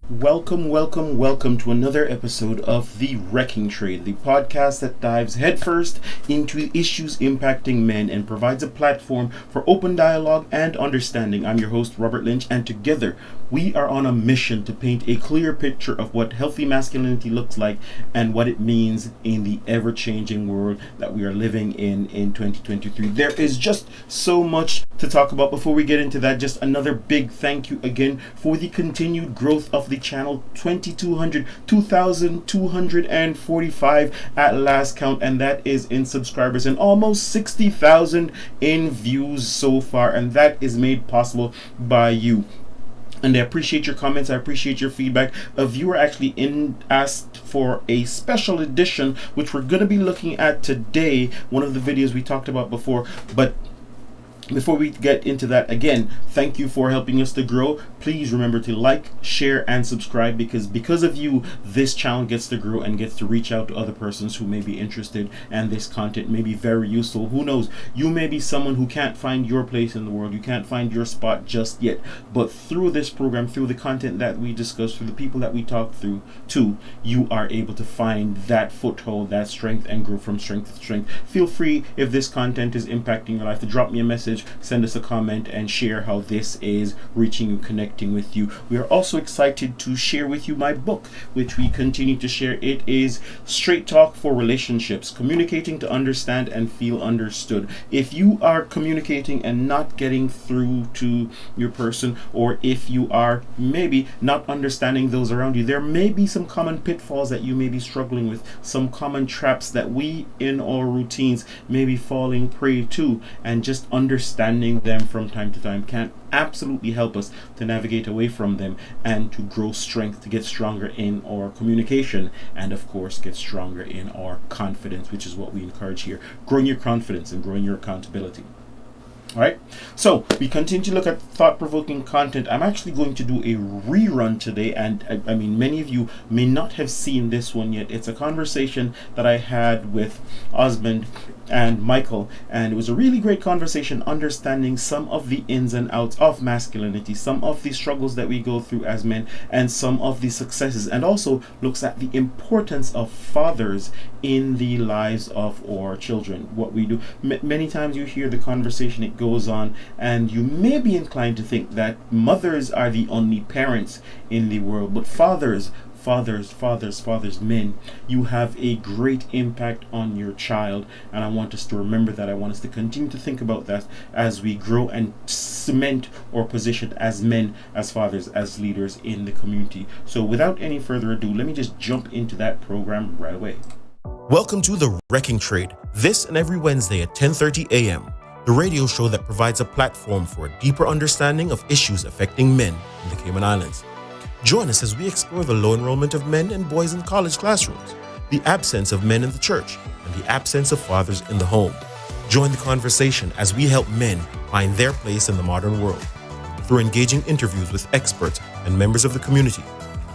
Welcome to another episode of The Wrecking Trade, the podcast that dives headfirst into issues impacting men and provides a platform for open dialogue and understanding. I'm your host, Robert Lynch, and together we are on a mission to paint a clear picture of what healthy masculinity looks like and what it means in the ever-changing world that we are living in 2023. There is just so much to talk about. Before we get into that, just another big thank you again for the continued growth of the channel. 2245 at last count, and that is in subscribers, and almost 60,000 in views so far, and that is made possible by you. And I appreciate your comments. I appreciate your feedback. A viewer actually asked for a special edition, which we're going to be looking at today. One of the videos we talked about before, but before we get into that, again, thank you for helping us to grow. Please remember to like, share, and subscribe, because of you, this channel gets to grow and gets to reach out to other persons who may be interested, and this content may be very useful. Who knows? You may be someone who can't find your place in the world. You can't find your spot just yet. But through this program, through the content that we discuss, through the people that we talk through to, you are able to find that foothold, that strength, and grow from strength to strength. Feel free, if this content is impacting your life, to drop me a message, send us a comment, and share how this is reaching you, connecting with you. We are also excited to share with you my book, which we continue to share. It is Straight Talk for Relationships: Communicating to Understand and Feel Understood. If you are communicating and not getting through to your person, or if you are maybe not understanding those around you, there may be some common pitfalls that you may be struggling with, some common traps that we in our routines may be falling prey to, and just understanding them from time to time can absolutely help us to navigate away from them and to grow strength, to get stronger in our communication, and of course get stronger in our confidence, which is what we encourage here: growing your confidence and growing your accountability. All right, so we continue to look at thought-provoking content. I'm actually going to do a rerun today, and I mean, many of you may not have seen this one yet. It's a conversation that I had with Osmond and Michael, and it was a really great conversation, understanding some of the ins and outs of masculinity, some of the struggles that we go through as men, and some of the successes, and also looks at the importance of fathers in the lives of our children, what we do. Many times you hear the conversation, it goes on, and you may be inclined to think that mothers are the only parents in the world, but fathers, men, you have a great impact on your child, and I want us to remember that. I want us to continue to think about that as we grow and cement our position as men, as fathers, as leaders in the community. So without any further ado, let me just jump into that program right away. Welcome to The Wrecking Trade, this and every Wednesday at 10:30 a.m., the radio show that provides a platform for a deeper understanding of issues affecting men in the Cayman Islands. Join us as we explore the low enrollment of men and boys in college classrooms, the absence of men in the church, and the absence of fathers in the home. Join the conversation as we help men find their place in the modern world. Through engaging interviews with experts and members of the community,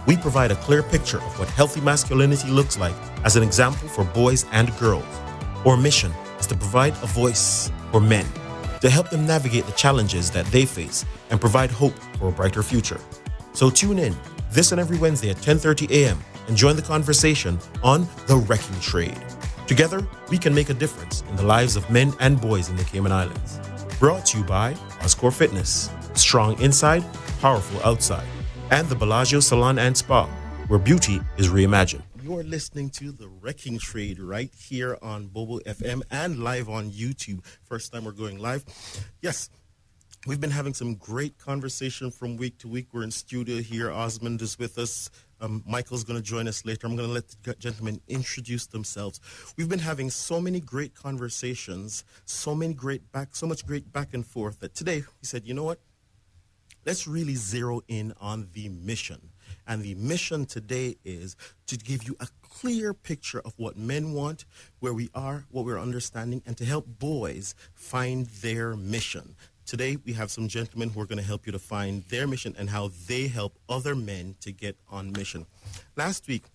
we provide a clear picture of what healthy masculinity looks like as an example for boys and girls. Our mission is to provide a voice for men, to help them navigate the challenges that they face and provide hope for a brighter future. So tune in this and every Wednesday at 10:30 a.m. and join the conversation on The Wrecking Trade. Together, we can make a difference in the lives of men and boys in the Cayman Islands. Brought to you by Oscore Fitness, strong inside, powerful outside, and the Bellagio Salon and Spa, where beauty is reimagined. You're listening to The Wrecking Trade right here on Bobo FM and live on YouTube. First time we're going live. Yes. We've been having some great conversation from week to week. We're in studio here. Osmond is with us. Michael's going to join us later. I'm going to let the gentlemen introduce themselves. We've been having so many great conversations, so much great back and forth, that today we said, you know what? Let's really zero in on the mission. And the mission today is to give you a clear picture of what men want, where we are, what we're understanding, and to help boys find their mission. Today, we have some gentlemen who are going to help you to find their mission and how they help other men to get on mission. Last week,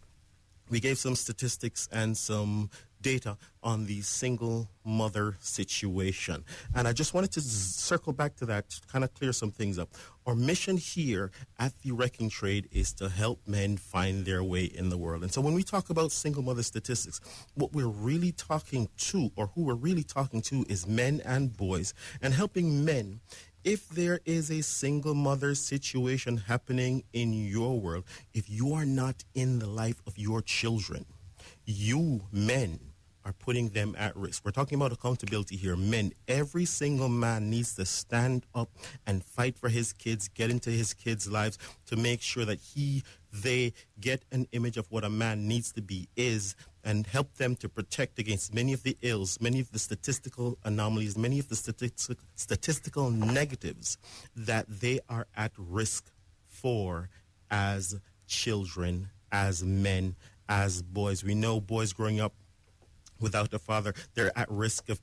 we gave some statistics and some data on the single mother situation. And I just wanted to circle back to that, to kind of clear some things up. Our mission here at the Wrecking Trade is to help men find their way in the world. And so when we talk about single mother statistics, what we're really talking to, or who we're really talking to, is men and boys, and helping men. If there is a single mother situation happening in your world, if you are not in the life of your children, you men are putting them at risk. We're talking about accountability here. Men, every single man needs to stand up and fight for his kids, get into his kids' lives to make sure that they get an image of what a man needs to be, is, and help them to protect against many of the ills, many of the statistical anomalies, many of the statistical negatives that they are at risk for as children, as men, as boys. We know boys growing up without a father, they're at risk of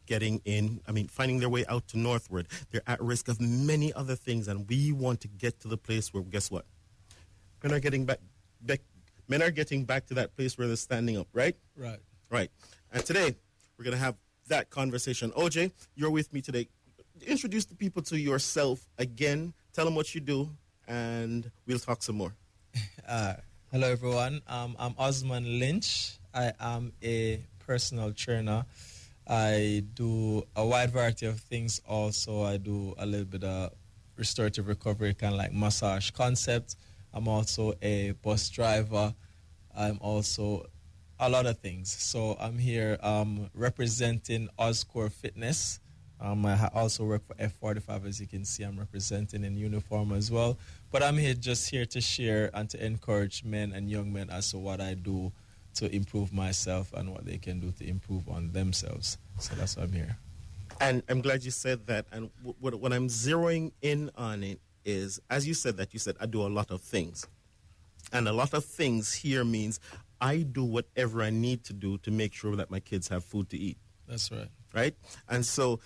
finding their way out to northward. They're at risk of many other things, and we want to get to the place where, guess what? Men are getting back to that place where they're standing up, right? Right. And today, we're going to have that conversation. OJ, you're with me today. Introduce the people to yourself again. Tell them what you do, and we'll talk some more. Hello, everyone. I'm Osman Lynch. I am a personal trainer. I do a wide variety of things. Also, I do a little bit of restorative recovery, kind of like massage concept. I'm also a bus driver. I'm also a lot of things. So I'm here representing Oscore Fitness. I also work for F45, as you can see. I'm representing in uniform as well. But I'm here to share and to encourage men and young men as to what I do to improve myself and what they can do to improve on themselves. So that's why I'm here. And I'm glad you said that. And what I'm zeroing in on it is, as you said, I do a lot of things. And a lot of things here means I do whatever I need to do to make sure that my kids have food to eat. That's right. Right? And so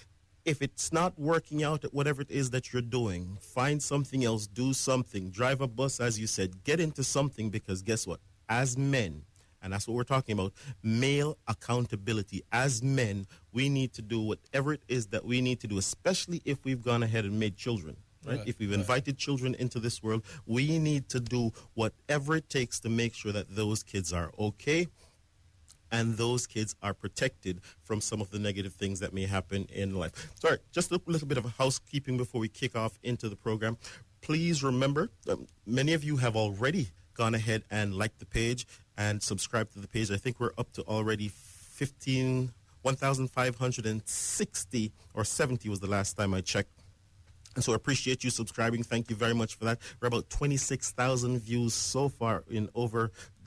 if it's not working out at whatever it is that you're doing, find something else, do something, drive a bus, as you said, get into something, because guess what? As men, and that's what we're talking about, male accountability. As men, we need to do whatever it is that we need to do, especially if we've gone ahead and made children. Right? If we've invited children into this world, we need to do whatever it takes to make sure that those kids are okay and those kids are protected from some of the negative things that may happen in life. Sorry, just a little bit of housekeeping before we kick off into the program. Please remember, many of you have already gone ahead and liked the page and subscribed to the page. I think we're up to already 1,560 or 70 was the last time I checked. And so I appreciate you subscribing. Thank you very much for that. We're about 26,000 views so far in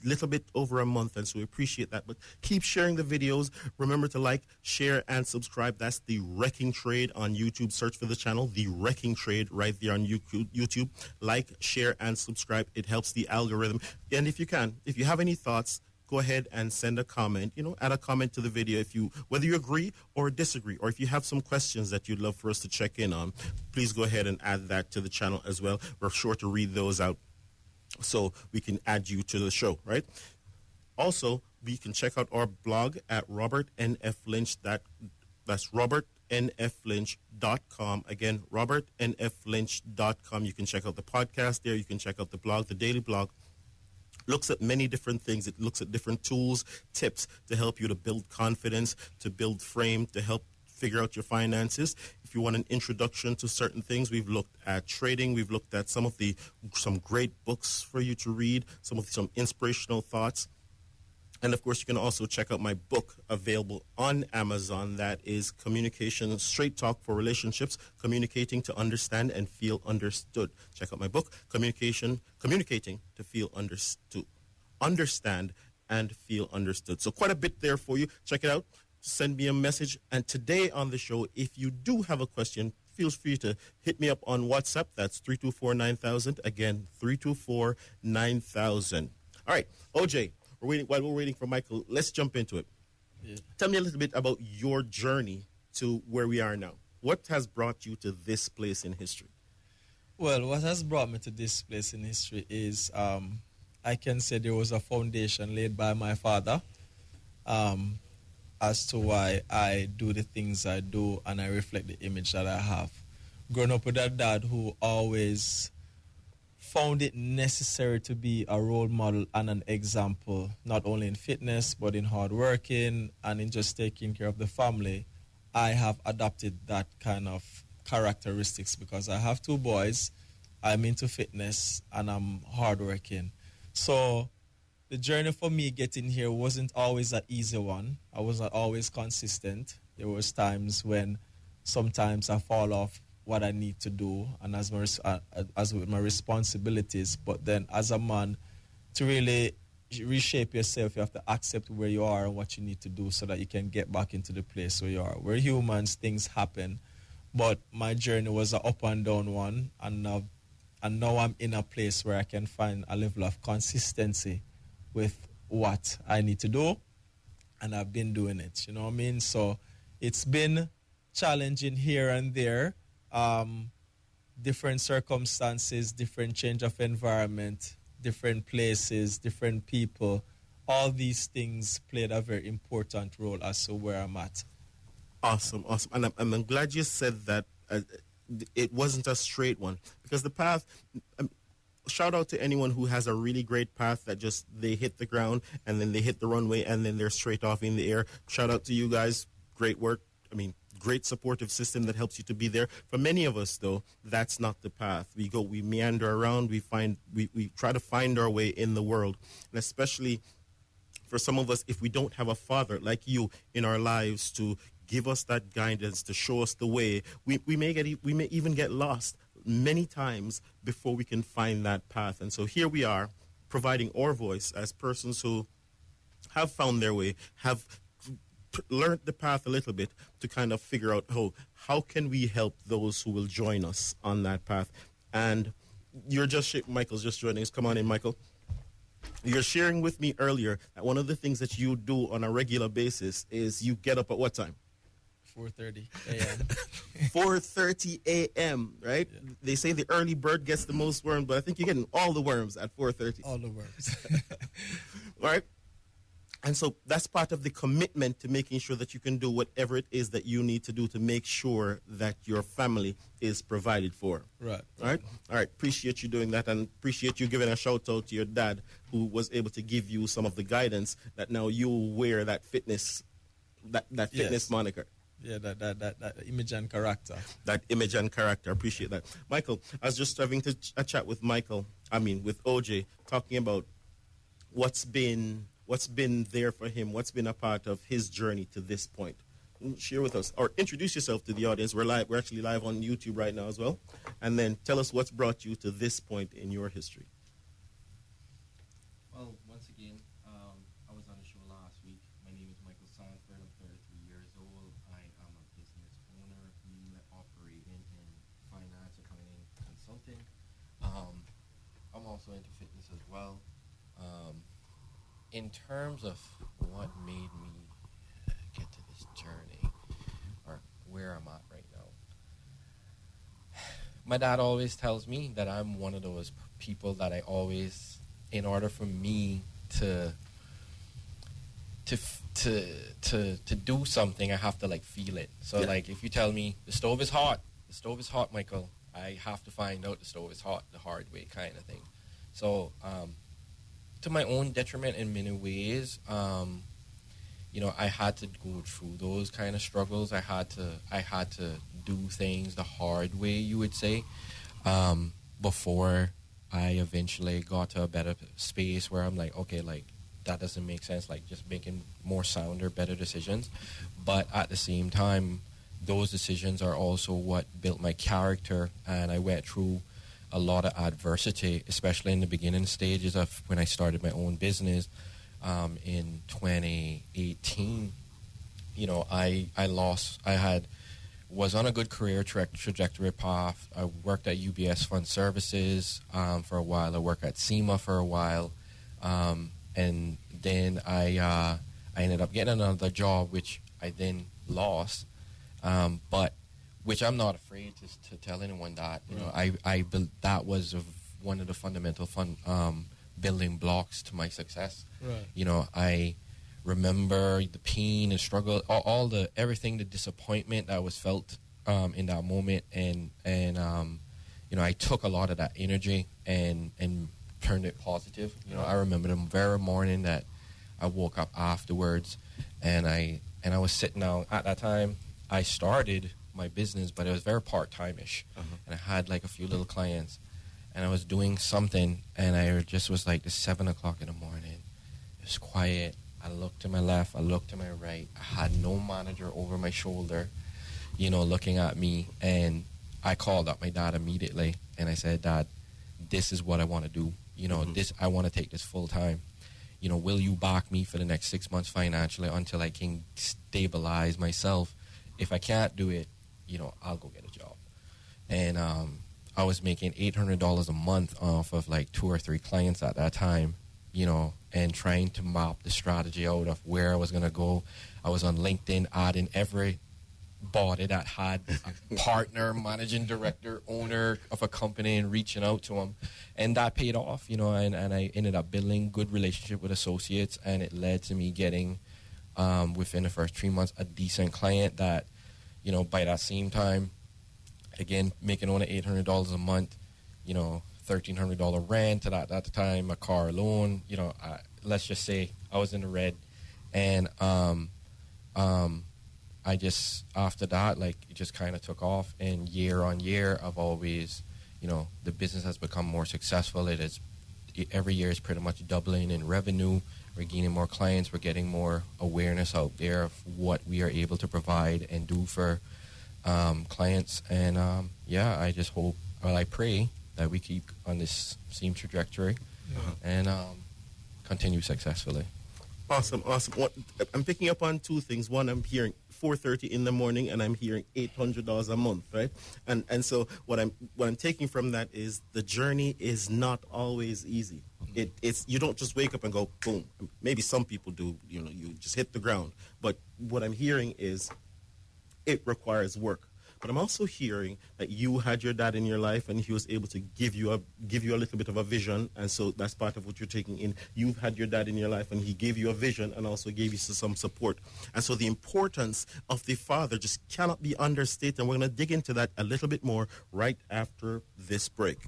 little bit over a month, and so we appreciate that. But keep sharing the videos. Remember to like, share, and subscribe. That's The Wrecking Trade on YouTube. Search for the channel, The Wrecking Trade, right there on YouTube. Like, share, and subscribe. It helps the algorithm. And if you have any thoughts, go ahead and send a comment, add a comment to the video whether you agree or disagree, or if you have some questions that you'd love for us to check in on, please go ahead and add that to the channel as well. We're sure to read those out so we can add you to the show, right? Also, we can check out our blog at robertnflynch. That's robertnflynch.com. Again, robertnflynch.com. You can check out the podcast there. You can check out the blog, the daily blog. Looks at many different things. It looks at different tools, tips to help you to build confidence, to build frame, to help figure out your finances. If you want an introduction to certain things, we've looked at trading. We've looked at some great books for you to read, some inspirational thoughts. And of course, you can also check out my book available on Amazon. That is Communication, Straight Talk for Relationships, Communicating to Understand and Feel Understood. Check out my book, Communicating to Feel Understood, Understand and Feel Understood. So quite a bit there for you. Check it out. Send me a message. And today on the show, if you do have a question, feel free to hit me up on WhatsApp. That's 324-9000. Again, 324-9000. All right, OJ. While we're waiting for Michael, let's jump into it. Yeah. Tell me a little bit about your journey to where we are now. What has brought you to this place in history? Well, what has brought me to this place in history is I can say there was a foundation laid by my father. as to why I do the things I do, and I reflect the image that I have. Growing up with a dad who always found it necessary to be a role model and an example, not only in fitness, but in hard working and in just taking care of the family, I have adopted that kind of characteristics because I have two boys, I'm into fitness, and I'm hardworking. So the journey for me getting here wasn't always an easy one. I was not always consistent. There was times when sometimes I fall off what I need to do and as with my responsibilities. But then as a man, to really reshape yourself, you have to accept where you are and what you need to do so that you can get back into the place where you are. We're humans, things happen. But my journey was an up and down one, and now I'm in a place where I can find a level of consistency with what I need to do, and I've been doing it. You know what I mean? So it's been challenging here and there. Different circumstances, different change of environment, different places, different people. All these things played a very important role as to where I'm at. Awesome. And I'm glad you said that it wasn't a straight one, because the path, shout out to anyone who has a really great path that just they hit the ground and then they hit the runway and then they're straight off in the air. Shout out to you guys. Great work. I mean, great supportive system that helps you to be there. For many of us, though, that's not the path. We meander around, we try to find our way in the world. And especially for some of us, if we don't have a father like you in our lives to give us that guidance, to show us the way, we may even get lost many times before we can find that path. And so here we are, providing our voice as persons who have found their way, have learned the path a little bit to kind of figure out how can we help those who will join us on that path. And Michael's just joining us. Come on in, Michael. You're sharing with me earlier that one of the things that you do on a regular basis is you get up at what time? 4:30 a.m. 4:30 a.m., right? Yeah. They say the early bird gets the most worms, but I think you're getting all the worms at 4:30. All the worms. All right? And so that's part of the commitment to making sure that you can do whatever it is that you need to do to make sure that your family is provided for. Right. All right? All right. Appreciate you doing that, and appreciate you giving a shout out to your dad who was able to give you some of the guidance that now you wear that fitness Yes. moniker. Yeah, that image and character. That image and character. Appreciate that. Michael, I was just having a chat with with OJ, talking about what's been there for him, what's been a part of his journey to this point. Share with us, or introduce yourself to the audience. We're actually live on YouTube right now as well. And then tell us what's brought you to this point in your history. Well, once again, I was on the show last week. My name is Michael Sanford. I'm 33 years old. I am a business owner, operating in finance, accounting, consulting. I'm also into fitness as well. In terms of what made me get to this journey, or where I'm at right now, my dad always tells me that I'm one of those people that I always, in order for me to do something, I have to feel it. So if you tell me the stove is hot, Michael, I have to find out the stove is hot the hard way, kind of thing. So to my own detriment in many ways, I had to go through those kind of struggles. I had to do things the hard way, you would say, before I eventually got to a better space where I'm like, okay, that doesn't make sense, just making more sounder, better decisions. But at the same time, those decisions are also what built my character, and I went through a lot of adversity, especially in the beginning stages of when I started my own business in 2018. Was on a good career trajectory path. I worked at UBS Fund Services for a while. I worked at SEMA for a while, and then I ended up getting another job, which I then lost, but which I'm not afraid to tell anyone that. That was one of the fundamental building blocks to my success. Right. I remember the pain and struggle, all the everything, the disappointment that was felt in that moment, and you know, I took a lot of that energy and turned it positive. You know, I remember the very morning that I woke up afterwards, and I was sitting down. At that time, I started my business, but it was very part-time-ish, and I had like a few little clients, and I was doing something, and I just was like, it's 7 o'clock in the morning. It was quiet. I looked to my left, I looked to my right. I had no manager over my shoulder, you know, looking at me. And I called up my dad immediately, and I said, Dad, this is what I want to do. You know, I want to take this full time. You know, will you back me for the next 6 months financially until I can stabilize myself? If I can't do it, you know, I'll go get a job. And I was making $800 a month off of like 2 or 3 clients at that time, you know, and trying to map the strategy out of where I was going to go. I was on LinkedIn adding every body that had a partner, managing director, owner of a company, and reaching out to them. And that paid off, you know, and I ended up building good relationship with associates, and it led to me getting, within the first 3 months, a decent client that, you know, by that same time, again, making only $800 a month, you know, $1,300 rent at the time, a car loan, you know, let's just say I was in the red. And I just, after that, like, it just kind of took off. And year on year, I've always, you know, the business has become more successful. Every year is pretty much doubling in revenue. We're gaining more clients. We're getting more awareness out there of what we are able to provide and do for clients. And yeah, I just hope, well, I pray that we keep on this same trajectory and continue successfully. Awesome. I'm picking up on 2 things. One, I'm hearing 4:30 in the morning, and I'm hearing $800 a month, right? And so what I'm taking from that is the journey is not always easy. It's you don't just wake up and go boom. Maybe some people do. You know, you just hit the ground. But what I'm hearing is it requires work. But I'm also hearing that you had your dad in your life, and he was able to give you a little bit of a vision, and so that's part of what you're taking in. You've had your dad in your life, and he gave you a vision and also gave you some support. And so the importance of the father just cannot be understated, and we're going to dig into that a little bit more right after this break.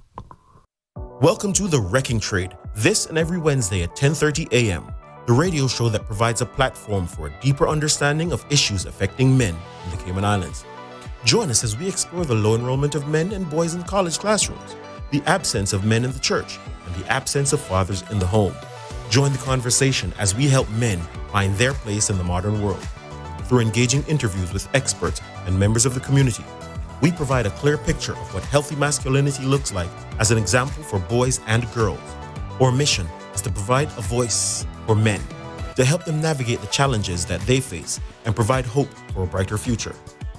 Welcome to The Wrecking Trade, this and every Wednesday at 10:30 a.m., the radio show that provides a platform for a deeper understanding of issues affecting men in the Cayman Islands. Join us as we explore the low enrollment of men and boys in college classrooms, the absence of men in the church, and the absence of fathers in the home. Join the conversation as we help men find their place in the modern world. Through engaging interviews with experts and members of the community, we provide a clear picture of what healthy masculinity looks like as an example for boys and girls. Our mission is to provide a voice for men, to help them navigate the challenges that they face and provide hope for a brighter future.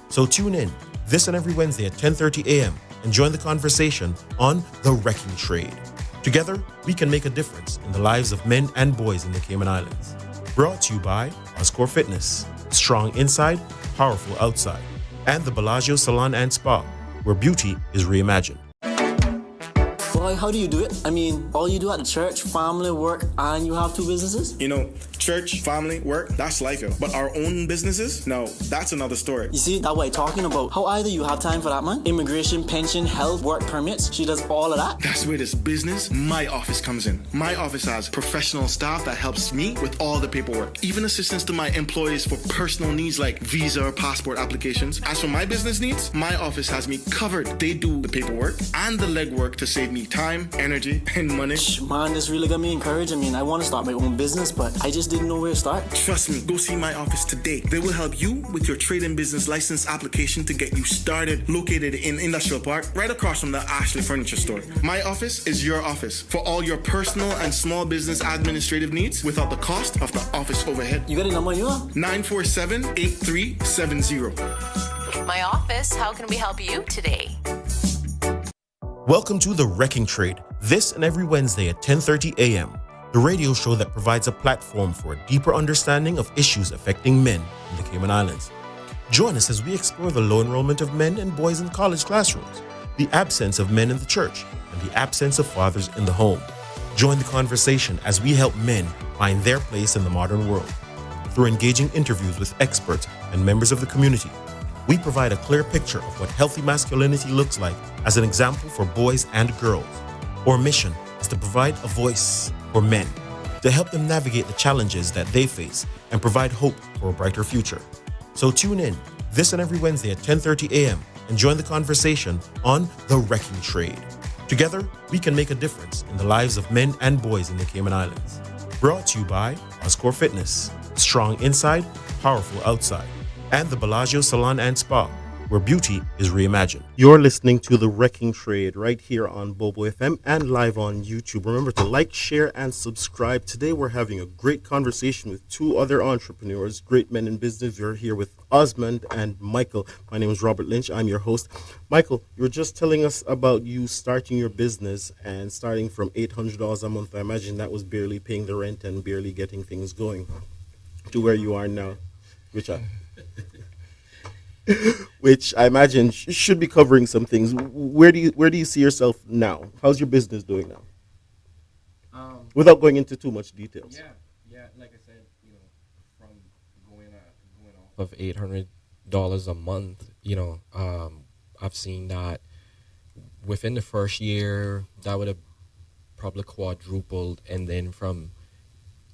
So tune in this and every Wednesday at 10:30 a.m. and join the conversation on The Wrecking Trade. Together, we can make a difference in the lives of men and boys in the Cayman Islands. Brought to you by Oscore Fitness, strong inside, powerful outside, and the Bellagio Salon and Spa, where beauty is reimagined. Boy, how do you do it? I mean, all you do at the church, family, work, and you have 2 businesses? You know, church, family, work, that's life, yo. But our own businesses? No, that's another story. You see, that's what I'm talking about. How either you have time for that, man? Immigration, pension, health, work permits. She does all of that. That's where this business, my office, comes in. My office has professional staff that helps me with all the paperwork. Even assistance to my employees for personal needs like visa or passport applications. As for my business needs, my office has me covered. They do the paperwork and the legwork to save me time, energy, and money. Man, this really got me encouraged. I mean, I want to start my own business, but I just didn't know where to start. Trust me, go see my office today. They will help you with your trade and business license application to get you started. Located in Industrial Park, right across from the Ashley Furniture Store. My office is your office for all your personal and small business administrative needs without the cost of the office overhead. You got a number, you are? 947-8370. My office, how can we help you today? Welcome to The Wrecking Trade, this and every Wednesday at 10:30 a.m., the radio show that provides a platform for a deeper understanding of issues affecting men in the Cayman Islands. Join us as we explore the low enrollment of men and boys in college classrooms, the absence of men in the church, and the absence of fathers in the home. Join the conversation as we help men find their place in the modern world. through engaging interviews with experts and members of the community. We provide a clear picture of what healthy masculinity looks like as an example for boys and girls. Our mission is to provide a voice for men, to help them navigate the challenges that they face and provide hope for a brighter future. So tune in this and every Wednesday at 10:30 a.m. and join the conversation on The Wrecking Trade. Together, we can make a difference in the lives of men and boys in the Cayman Islands. Brought to you by Oscore Fitness, strong inside, powerful outside, and the Bellagio Salon and Spa, where beauty is reimagined. You're listening to The Wrecking Trade right here on Bobo FM and live on YouTube. Remember to like, share, and subscribe. Today we're having a great conversation with two other entrepreneurs, great men in business. We're here with Osmond and Michael. My name is Robert Lynch. I'm your host. Michael, you were just telling us about you starting your business and starting from $800 a month. I imagine that was barely paying the rent and barely getting things going to where you are now, which I imagine should be covering some things. Where do you see yourself now? How's your business doing now? Without going into too much details. Yeah. Like I said, from going off of $800 a month, I've seen that within the first year that would have probably quadrupled, and then from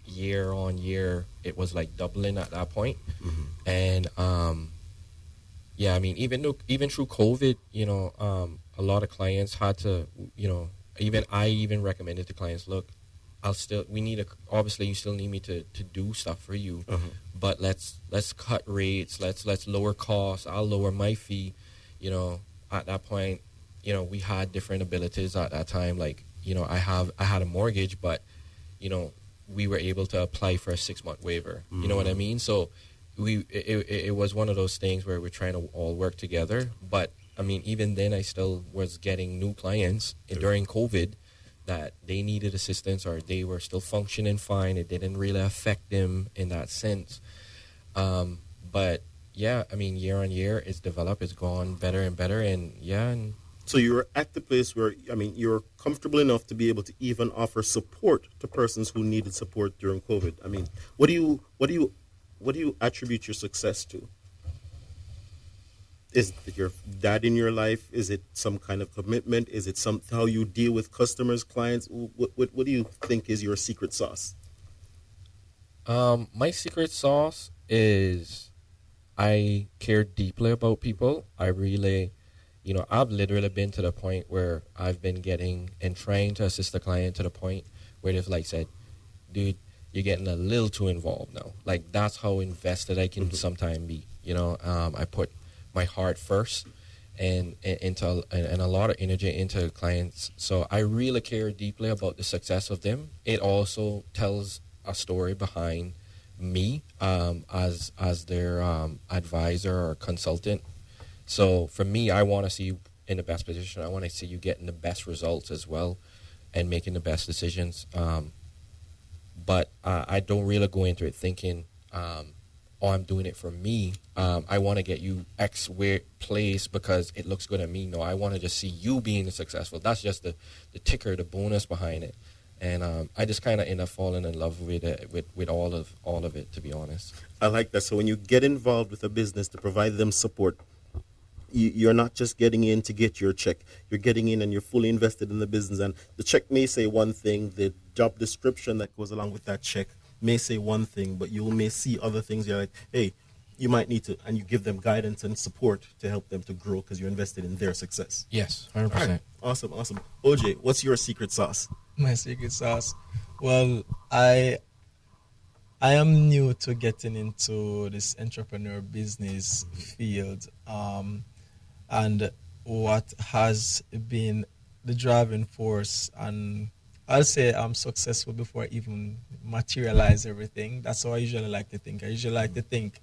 year on year it was like doubling at that point. And yeah, I mean, even through COVID, a lot of clients had to, I recommended to clients, look, obviously you still need me to do stuff for you, but let's cut rates, let's lower costs, I'll lower my fee. At that point, we had different abilities at that time. Like, I had a mortgage, but, we were able to apply for a 6-month waiver. You know what I mean? So it was one of those things where we're trying to all work together. But I mean, even then, I still was getting new clients during COVID that they needed assistance, or they were still functioning fine. It didn't really affect them in that sense. But yeah, I mean, year on year, it's developed, it's gone better and better, and so you're at the place where, I mean, you're comfortable enough to be able to even offer support to persons who needed support during COVID. I mean, what do you attribute your success to? Is it your dad in your life? Is it some kind of commitment? Is it how you deal with customers, clients? What do you think is your secret sauce? My secret sauce is I care deeply about people. I really, I've literally been to the point where I've been getting and trying to assist the client to the point where they've like said, dude, you're getting a little too involved now. Like, that's how invested I can sometimes be. I put my heart first and into and a lot of energy into clients. So I really care deeply about the success of them. It also tells a story behind me as their advisor or consultant. So for me, I want to see you in the best position. I want to see you getting the best results as well and making the best decisions. But I don't really go into it thinking, I'm doing it for me. I want to get you X place because it looks good at me. No, I want to just see you being successful. That's just the ticker, the bonus behind it. And I just kind of end up falling in love with it, with all of it, to be honest. I like that. So when you get involved with a business to provide them support, you're not just getting in to get your check. You're getting in and you're fully invested in the business. And the check may say one thing, the job description that goes along with that check may say one thing, but you may see other things. You're like, hey, you might need to, and you give them guidance and support to help them to grow because you're invested in their success. Yes, 100%. Right. Awesome. OJ, what's your secret sauce? My secret sauce? Well, I am new to getting into this entrepreneur business field. And what has been the driving force, and I'll say I'm successful before I even materialize everything. That's how I usually like to think. I usually like to think,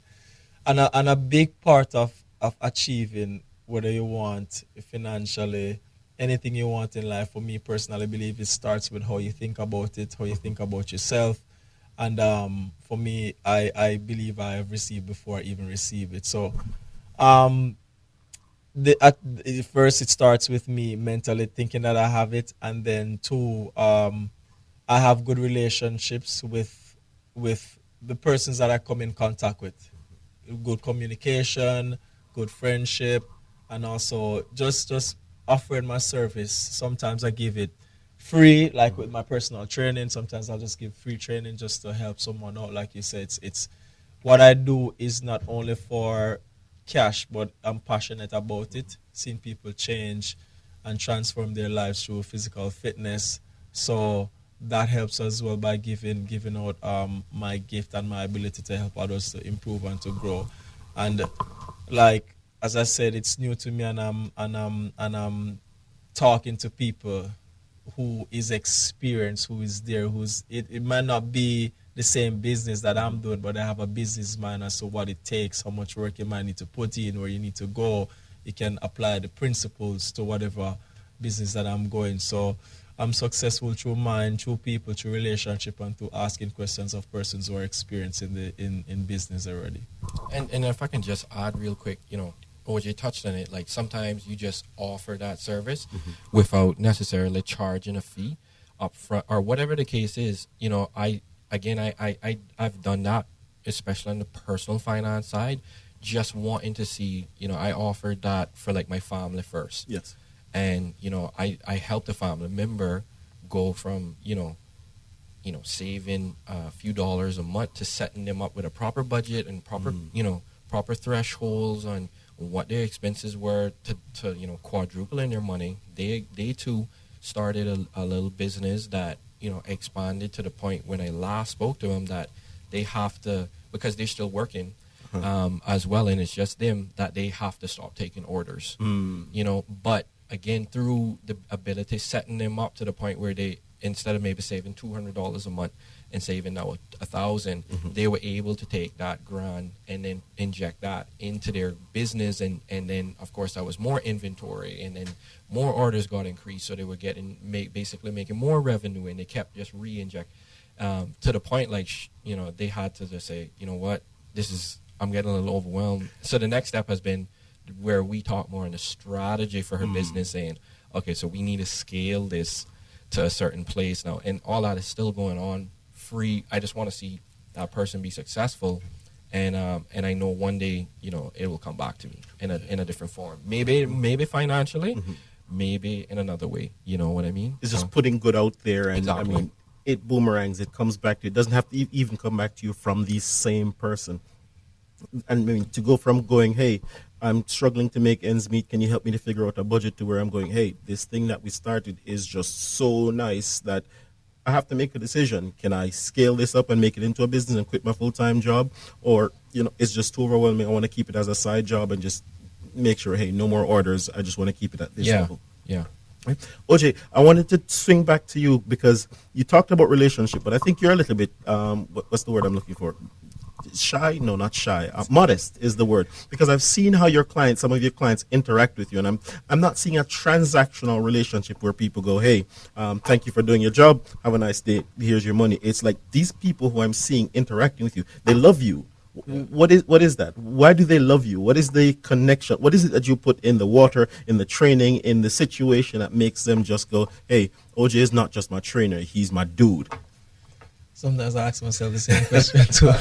and a big part of achieving whether you want financially, anything you want in life, for me personally, I believe it starts with how you think about it, how you think about yourself. And for me, I believe I have received before I even receive it. So first it starts with me mentally thinking that I have it, and then two, I have good relationships with the persons that I come in contact with. Good communication, good friendship, and also just offering my service. Sometimes I give it free, like with my personal training. Sometimes I'll just give free training just to help someone out. Like you said, it's what I do is not only for cash, but I'm passionate about it, seeing people change and transform their lives through physical fitness. So that helps as well by giving out my gift and my ability to help others to improve and to grow. And like as I said, it's new to me, and I'm talking to people who is experienced, who is there, it might not be the same business that I'm doing, but I have a business mind as to what it takes, how much work you might need to put in, where you need to go. You can apply the principles to whatever business that I'm going. So I'm successful through mind, through people, through relationship, and through asking questions of persons who are experienced in business already. And if I can just add real quick, OJ touched on it, like sometimes you just offer that service without necessarily charging a fee up front or whatever the case is. I've done that, especially on the personal finance side, just wanting to see, I offered that for like my family first. Yes. And, I helped a family member go from, saving a few dollars a month to setting them up with a proper budget and proper, proper thresholds on what their expenses were to quadrupling their money. They too started a little business that, expanded to the point when I last spoke to them that they have to, because they're still working as well, and it's just them, that they have to stop taking orders. But again, through the ability, setting them up to the point where they, instead of maybe saving $200 a month and saving now $1,000, they were able to take that grand and then inject that into their business, and then of course that was more inventory, and then more orders got increased, so they were basically making more revenue, and they kept just re-inject to the point like they had to just say, what, I'm getting a little overwhelmed. So the next step has been where we talk more on the strategy for her business, saying, okay, so we need to scale this to a certain place now, and all that is still going on free. I just want to see that person be successful, and I know one day it will come back to me in a different form, maybe financially, maybe in another way. You know what I mean? It's just putting good out there, and exactly. I mean, it boomerangs. It comes back to you. It doesn't have to even come back to you from the same person. And I mean, to go from going, hey, I'm struggling to make ends meet, can you help me to figure out a budget, to where I'm going, hey, this thing that we started is just so nice that I have to make a decision. Can I scale this up and make it into a business and quit my full-time job? Or, it's just too overwhelming. I want to keep it as a side job and just make sure, hey, no more orders. I just want to keep it at this level. Yeah. Right? OJ, I wanted to swing back to you because you talked about relationship, but I think you're a little bit, what's the word I'm looking for? Shy? No, not shy. Modest is the word, because I've seen how some of your clients interact with you, and I'm not seeing a transactional relationship where people go, hey, thank you for doing your job, have a nice day, here's your money. It's like these people who I'm seeing interacting with you, they love you. What is that? Why do they love you? What is the connection? What is it that you put in the water, in the training, in the situation that makes them just go, hey, OJ is not just my trainer, he's my dude? Sometimes I ask myself the same question too.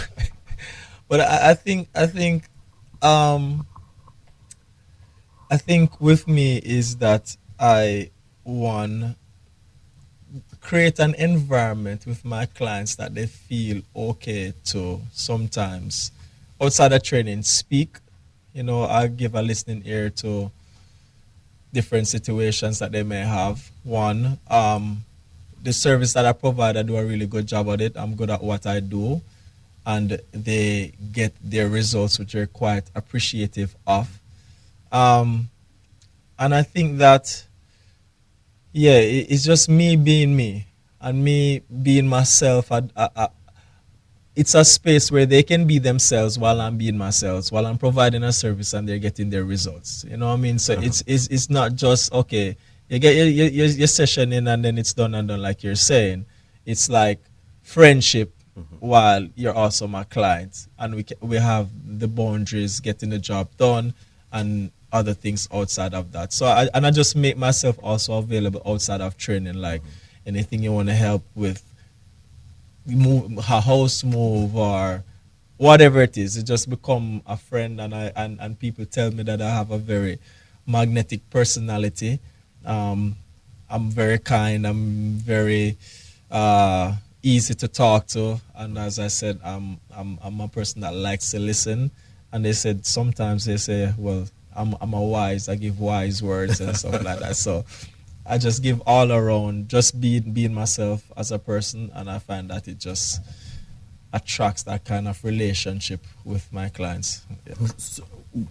But I think with me is that I create an environment with my clients that they feel okay to sometimes outside of training speak. I give a listening ear to different situations that they may have. One, the service that I provide, I do a really good job at it. I'm good at what I do, and they get their results, which are quite appreciative of. And I think that, it's just me being me and me being myself. It's a space where they can be themselves while I'm being myself, while I'm providing a service and they're getting their results. You know what I mean? So it's not just, okay, you get your session in and then it's done like you're saying. It's like friendship, while you're also my client, and we have the boundaries, getting the job done, and other things outside of that. So I just make myself also available outside of training, like anything you want to help with move, a house move, or whatever it is. It just become a friend, and people tell me that I have a very magnetic personality. I'm very kind. I'm very easy to talk to, and as I said, I'm a person that likes to listen. And they said sometimes they say, well, I'm a wise. I give wise words and stuff like that. So I just give all around, just being myself as a person, and I find that it just attracts that kind of relationship with my clients. Yeah.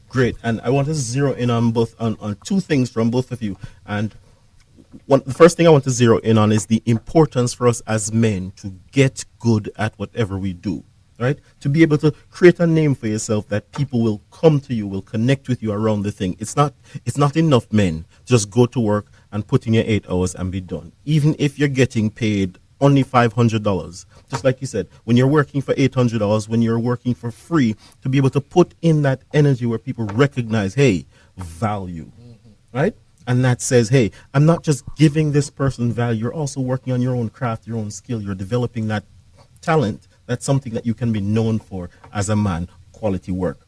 Great, and I want to zero in on both on two things from both of you. And the first thing I want to zero in on is the importance for us as men to get good at whatever we do. Right? To be able to create a name for yourself that people will come to you, will connect with you around the thing. It's not enough, men, just go to work and put in your 8 hours and be done. Even if you're getting paid only $500, just like you said, when you're working for $800, when you're working for free, to be able to put in that energy where people recognize, hey, value, right? And that says, hey, I'm not just giving this person value. You're also working on your own craft, your own skill. You're developing that talent. That's something that you can be known for as a man, quality work.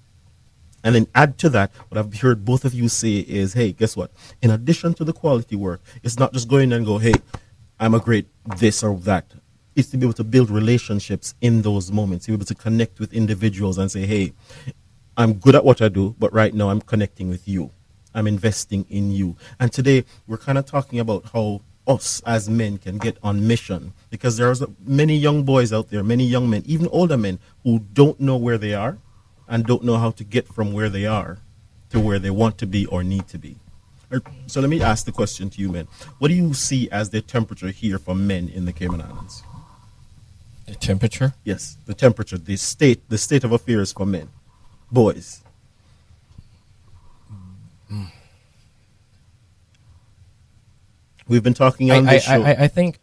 And then add to that, what I've heard both of you say is, hey, guess what? In addition to the quality work, it's not just going and go, hey, I'm a great this or that. It's to be able to build relationships in those moments, to be able to connect with individuals and say, hey, I'm good at what I do, but right now I'm connecting with you. I'm investing in you. And today we're kind of talking about how us as men can get on mission, because there's many young boys out there, many young men, even older men, who don't know where they are and don't know how to get from where they are to where they want to be or need to be. So let me ask the question to you, men. What do you see as the temperature here for men in the Cayman Islands? The temperature? Yes, the temperature, the state of affairs for men, boys. We've been talking on this show. I think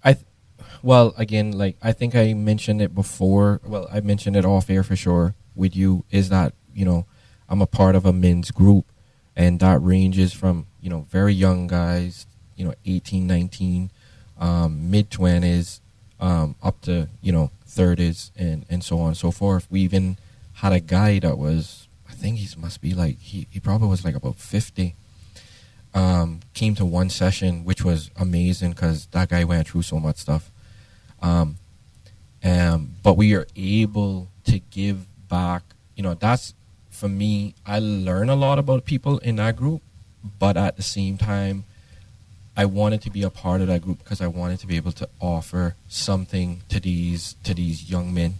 well, again, like I think I mentioned it before. Well, I mentioned it off air for sure with you. Is that I'm a part of a men's group, and that ranges from very young guys, 18, 19, mid 20s, up to 30s, and so on and so forth. We even had a guy that was, I think he must be like he probably was like about 50. Came to one session, which was amazing because that guy went through so much stuff. But we are able to give back. That's, for me, I learn a lot about people in that group, but at the same time, I wanted to be a part of that group because I wanted to be able to offer something to these young men.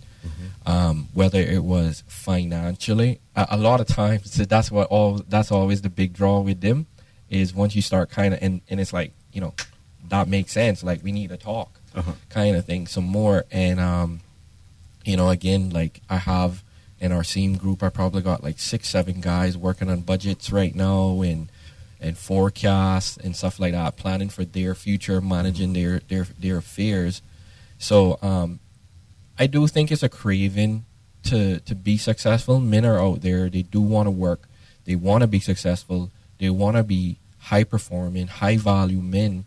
Whether it was financially, a lot of times that's always the big draw with them. Is once you start kind of, and it's like, that makes sense. Like, we need to talk kind of thing some more. And, again, like I have in our same group, I probably got like 6-7 guys working on budgets right now and forecasts and stuff like that, planning for their future, managing their affairs. So I do think it's a craving to be successful. Men are out there. They do want to work. They want to be successful. They want to be high-performing, high-value men.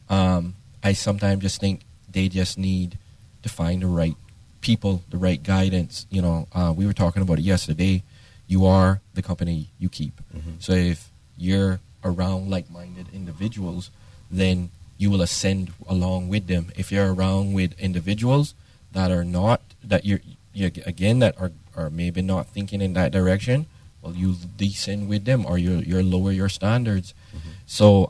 I sometimes just think they just need to find the right people, the right guidance. We were talking about it yesterday. You are the company you keep. So if you're around like-minded individuals, then you will ascend along with them. If you're around with individuals that are not, that you're again, that are maybe not thinking in that direction, well, you descend with them, or you lower your standards. So,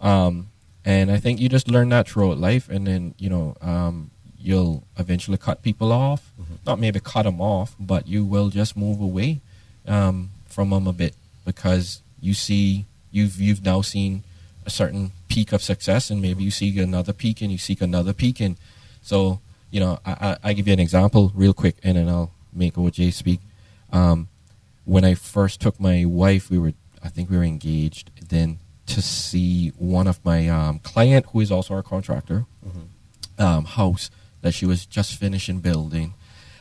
and I think you just learn that throughout life, and then you'll eventually cut people off. Not maybe cut them off, but you will just move away from them a bit, because you've now seen a certain peak of success, and maybe you see another peak, and you seek another peak, and so I give you an example real quick, and then I'll make OJ speak. When I first took my wife, I think we were engaged then, to see one of my client, who is also our contractor, house that she was just finishing building.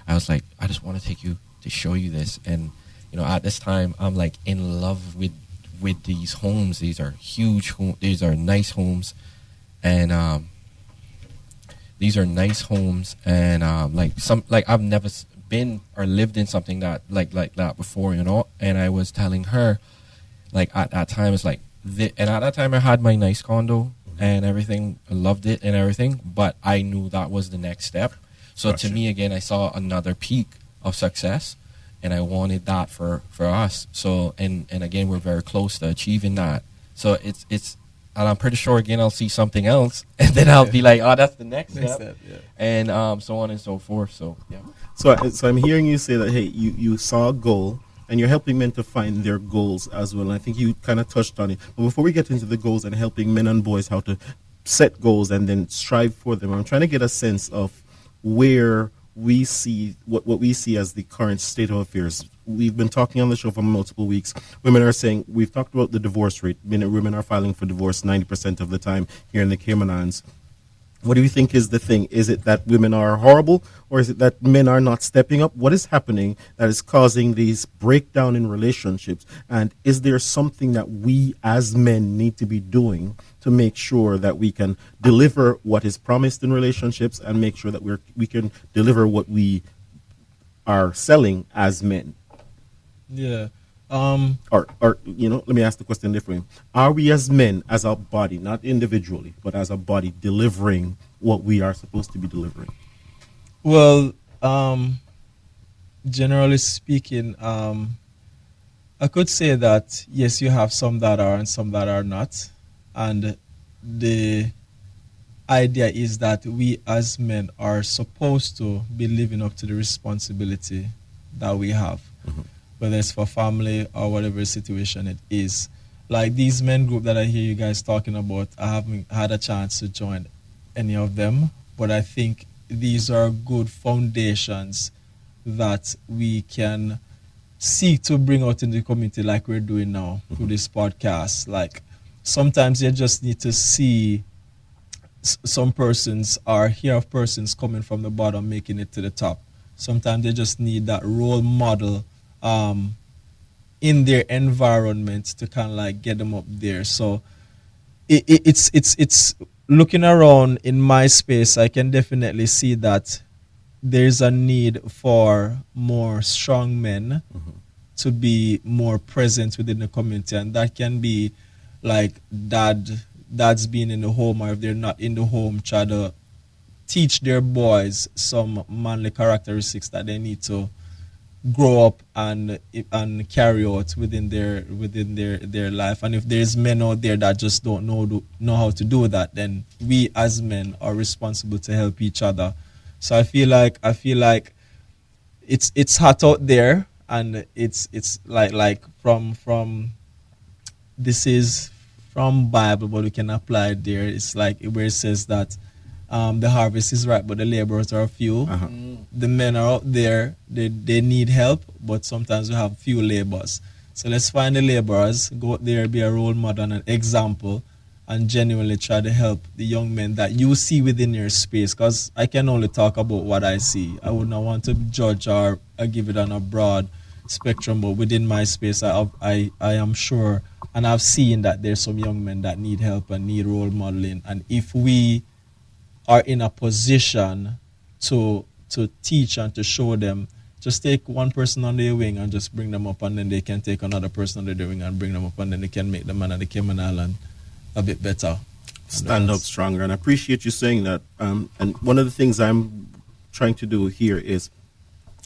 I was like, I just want to take you to show you this. And at this time, I'm like in love with these homes. These are huge homes. These are nice homes. And these are nice homes, and like I've never been or lived in something that like that before, you know. And I was telling her, like at that time, it's like, and at that time I had my nice condo and everything. I loved it and everything, but I knew that was the next step. So Gotcha. to me, again, I saw another peak of success, and I wanted that for us. So and again, we're very close to achieving that. So it's and I'm pretty sure again I'll see something else, and then I'll be like, oh, that's the next step, yeah. and so on and so forth. So yeah. So I'm hearing you say that, hey, you saw a goal and you're helping men to find their goals as well. And I think you kind of touched on it. But before we get into the goals and helping men and boys how to set goals and then strive for them, I'm trying to get a sense of where we see what we see as the current state of affairs. We've been talking on the show for multiple weeks. Women are saying, we've talked about the divorce rate. Women are filing for divorce 90% of the time here in the Cayman Islands. What do you think is the thing? Is it that women are horrible, or is it that men are not stepping up? What is happening that is causing these breakdown in relationships? And is there something that we as men need to be doing to make sure that we can deliver what is promised in relationships and make sure that we can deliver what we are selling as men? Yeah. Or let me ask the question differently. Are we as men, as a body, not individually, but as a body, delivering what we are supposed to be delivering? Well, generally speaking, I could say that yes, you have some that are and some that are not. And the idea is that we as men are supposed to be living up to the responsibility that we have. Mm-hmm. Whether it's for family or whatever situation it is. Like these men group that I hear you guys talking about, I haven't had a chance to join any of them, but I think these are good foundations that we can seek to bring out in the community like we're doing now through this podcast. Like sometimes you just need to see some persons or hear of persons coming from the bottom making it to the top. Sometimes they just need that role model in their environment to kind of like get them up there. So it's looking around in my space, I can definitely see that there's a need for more strong men to be more present within the community, and that can be like dads being in the home, or if they're not in the home, try to teach their boys some manly characteristics that they need to grow up and carry out within their life. And if there's men out there that just don't know how to do that, then we as men are responsible to help each other. So I feel like it's hot out there, and it's like from this is from Bible, but we can apply it there. It's like where it says that the harvest is ripe, but the laborers are few. The men are out there, they need help, but sometimes we have few laborers. So let's find the laborers, go out there, be a role model and an example, and genuinely try to help the young men that you see within your space. Because I can only talk about what I see. I would not want to judge or give it on a broad spectrum, but within my space, I am sure, and I've seen that there's some young men that need help and need role modeling. And if we are in a position to teach and to show them, just take one person under your wing and just bring them up, and then they can take another person under their wing and bring them up, and then they can make the man of the Cayman Island a bit better. Stand up stronger. And I appreciate you saying that. And one of the things I'm trying to do here is,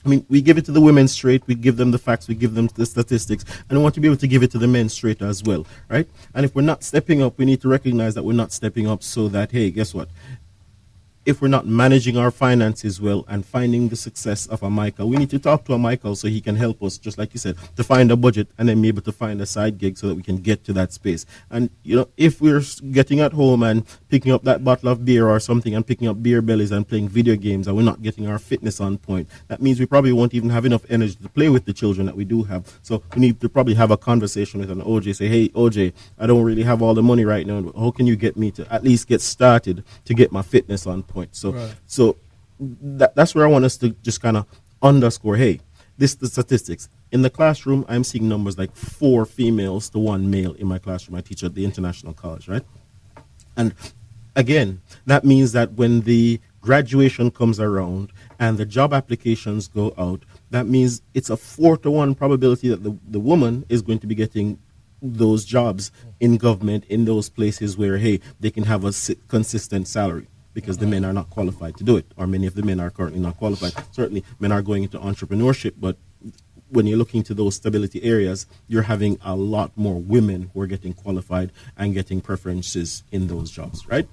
I mean, we give it to the women straight, we give them the facts, we give them the statistics, and I want to be able to give it to the men straight as well, right? And if we're not stepping up, we need to recognize that we're not stepping up, so that, hey, guess what? If we're not managing our finances well and finding the success of a Michael, we need to talk to a Michael so he can help us, just like you said, to find a budget and then be able to find a side gig so that we can get to that space. And, if we're getting at home and picking up that bottle of beer or something and picking up beer bellies and playing video games and we're not getting our fitness on point, that means we probably won't even have enough energy to play with the children that we do have. So we need to probably have a conversation with an OJ, say, hey, OJ, I don't really have all the money right now. How can you get me to at least get started to get my fitness on point? So, right. So that's where I want us to just kind of underscore, hey, this is the statistics. In the classroom, I'm seeing numbers like 4 females to 1 male in my classroom. I teach at the International College, right? And again, that means that when the graduation comes around and the job applications go out, that means it's a 4-to-1 probability that the woman is going to be getting those jobs in government in those places where, hey, they can have a consistent salary, because the men are not qualified to do it, or many of the men are currently not qualified. Certainly, men are going into entrepreneurship, but when you're looking to those stability areas, you're having a lot more women who are getting qualified and getting preferences in those jobs, right?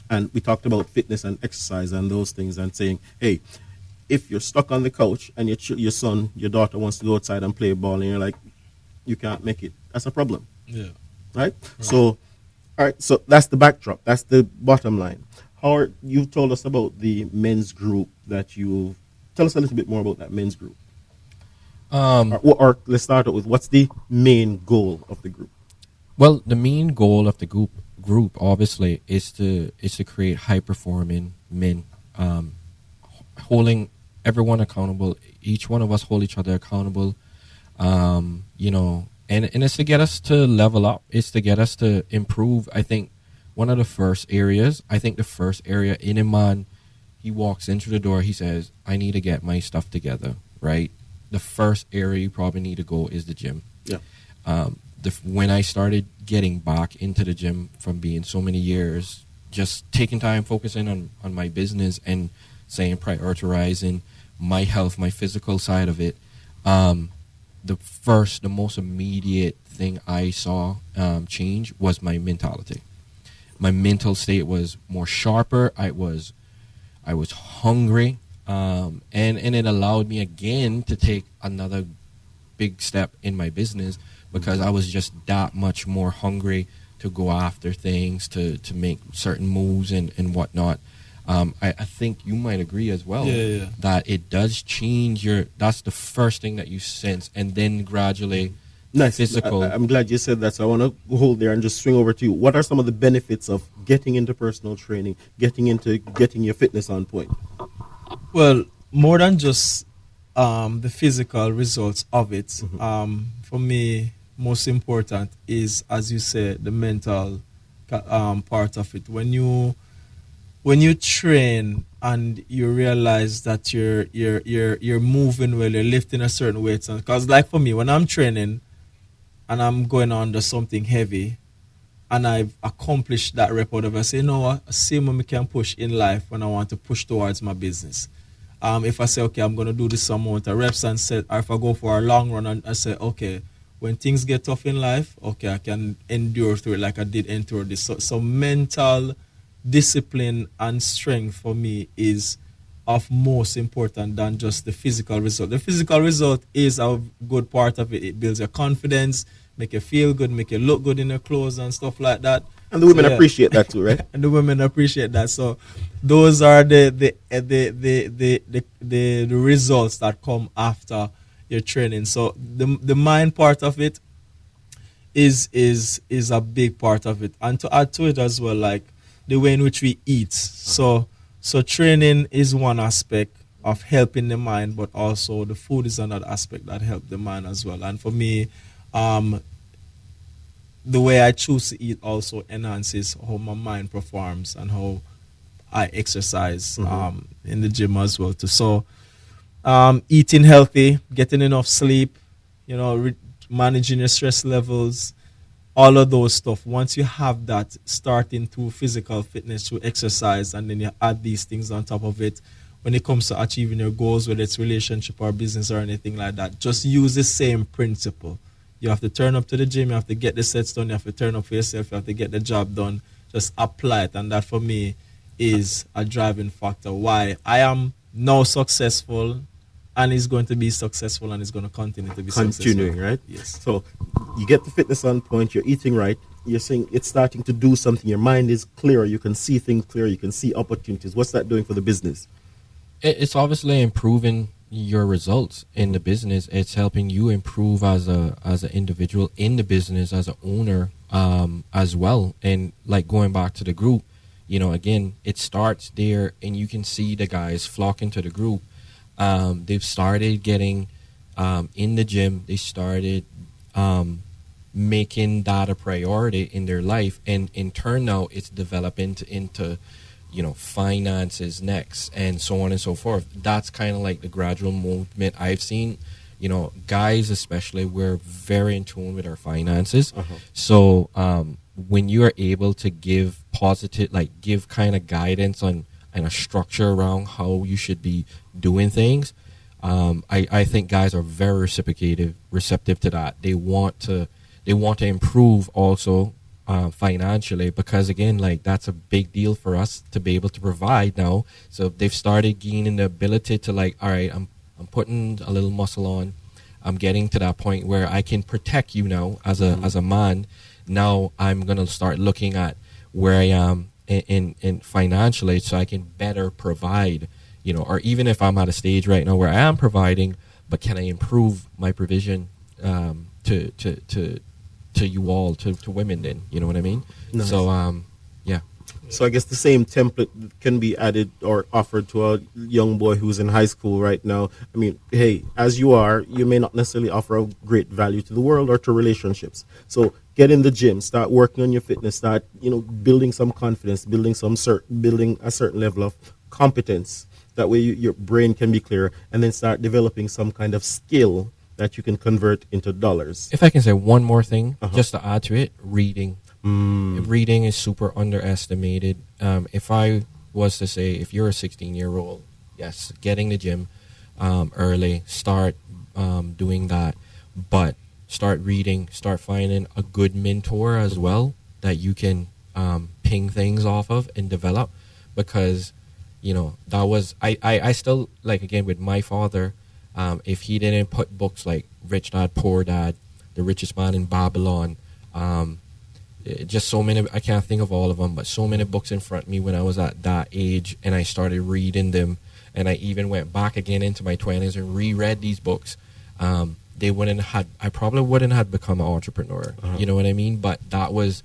And we talked about fitness and exercise and those things, and saying, hey, if you're stuck on the couch and your son, your daughter wants to go outside and play ball, and you're like, you can't make it, that's a problem. Yeah. Right? So, all right, so that's the backdrop. That's the bottom line. Howard, you told us about the men's group that you... Tell us a little bit more about that men's group. Or let's start out with, what's the main goal of the group? Well, the main goal of the group obviously is to create high performing men, holding everyone accountable. Each one of us hold each other accountable. You know, and it's to get us to level up. It's to get us to improve. I think the first area in a man, he walks into the door, he says, I need to get my stuff together, right? The first area you probably need to go is the gym. Yeah. When I started getting back into the gym from being so many years, just taking time, focusing on my business and saying, prioritizing my health, my physical side of it, the most immediate thing I saw change was my mentality. My mental state was more sharper. I was hungry, and it allowed me again to take another big step in my business, because I was just that much more hungry to go after things, to make certain moves and whatnot. I think you might agree as well that it does change that's the first thing that you sense, and then gradually physical. I'm glad you said that, so I want to hold there and just swing over to you. What are some of the benefits of getting into personal training, getting your fitness on point? Well, more than just the physical results of it, for me, most important is, as you said, the mental part of it. When you train and you realize that you're moving well, you're lifting a certain weight, because like for me, when I'm training and I'm going under something heavy and I've accomplished that rep, whatever, I say, you know what, I see when we can push in life when I want to push towards my business. If I say, okay, I'm going to do this amount of reps and set, or if I go for a long run and I say, okay, when things get tough in life, okay, I can endure through it like I did endure this. So mental discipline and strength for me is of most important than just the physical result. The physical result is a good part of it. It builds your confidence, make you feel good, make you look good in your clothes and stuff like that. And the women appreciate that too, right? And the women appreciate that. So those are the results that come after your training. So the mind part of it is a big part of it. And to add to it as well, like the way in which we eat. So training is one aspect of helping the mind, but also the food is another aspect that helps the mind as well. And for me, the way I choose to eat also enhances how my mind performs and how I exercise in the gym as well too. So eating healthy, getting enough sleep, managing your stress levels, all of those stuff. Once you have that, starting to physical fitness, to exercise, and then you add these things on top of it, when it comes to achieving your goals, whether it's relationship or business or anything like that, just use the same principle. You have to turn up to the gym, you have to get the sets done, you have to turn up for yourself, you have to get the job done. Just apply it, and that for me is a driving factor why I am now successful and is going to be successful and is going to continue to be Continuing, successful. Right? Yes. So you get the fitness on point, you're eating right, you're saying it's starting to do something, your mind is clearer, you can see things clearer, you can see opportunities. What's that doing for the business? It's obviously improving your results in the business. It's helping you improve as an individual in the business, as an owner as well. And like going back to the group, again, it starts there, and you can see the guys flocking to the group. They've started getting in the gym. They started making that a priority in their life, and in turn now it's developing into finances next, and so on and so forth. That's kind of like the gradual movement I've seen. Guys especially, we're very in tune with our finances. So when you are able to give positive, give kind of guidance on and a structure around how you should be doing things, I think guys are very receptive to that. They want to improve also financially, because again, that's a big deal for us to be able to provide now. So they've started gaining the ability to all right, I'm putting a little muscle on. I'm getting to that point where I can protect you now as a man. Now I'm gonna start looking at where I am in financially, so I can better provide. Or even if I'm at a stage right now where I am providing, but can I improve my provision to you all, to women? Then you know what I mean. Nice. So yeah. So I guess the same template can be added or offered to a young boy who's in high school right now. I mean, hey, as you are, you may not necessarily offer a great value to the world or to relationships. So get in the gym, start working on your fitness, start, building some confidence, building a certain level of competence. That way your brain can be clear, and then start developing some kind of skill that you can convert into dollars. If I can say one more thing, just to add to it, reading. Reading is super underestimated. If I was to say, if you're a 16-year-old, yes, getting the gym early, start doing that, but start reading, start finding a good mentor as well that you can ping things off of and develop, because that was I still, again, with my father, if he didn't put books like Rich Dad Poor Dad, The Richest Man in Babylon, just so many, I can't think of all of them, but so many books in front of me when I was at that age, and I started reading them, and I even went back again into my 20s and reread these books. I probably wouldn't have become an entrepreneur, you know what I mean? But that was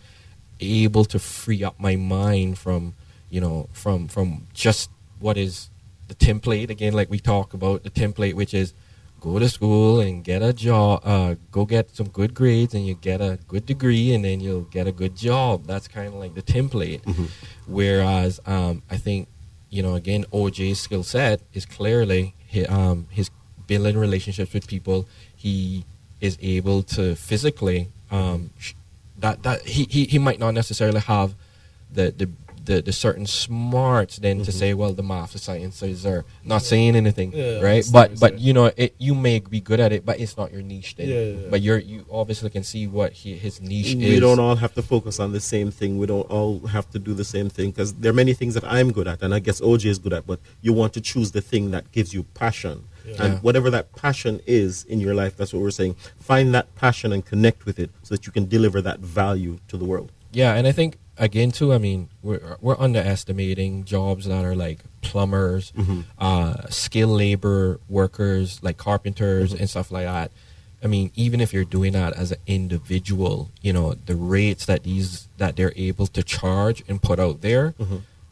able to free up my mind from just what is the template, again, like we talk about the template, which is go to school and get a job, go get some good grades, and you get a good degree, and then you'll get a good job. That's kind of like the template. Whereas I think, again, OJ's skill set is clearly his building relationships with people. He is able to physically, that he might not necessarily have the certain smarts then to say, well, the math, the sciences are not saying anything, right? But you may be good at it, but it's not your niche then. But you obviously can see what his niche is. We don't all have to focus on the same thing. We don't all have to do the same thing, because there are many things that I'm good at, and I guess OJ is good at, but you want to choose the thing that gives you passion. And whatever that passion is in your life, that's what we're saying. Find that passion and connect with it so that you can deliver that value to the world. Yeah, and I think, again, too, I mean, we're underestimating jobs that are like plumbers, skilled labor workers, like carpenters and stuff like that. I mean, even if you're doing that as an individual, the rates that they're able to charge and put out there,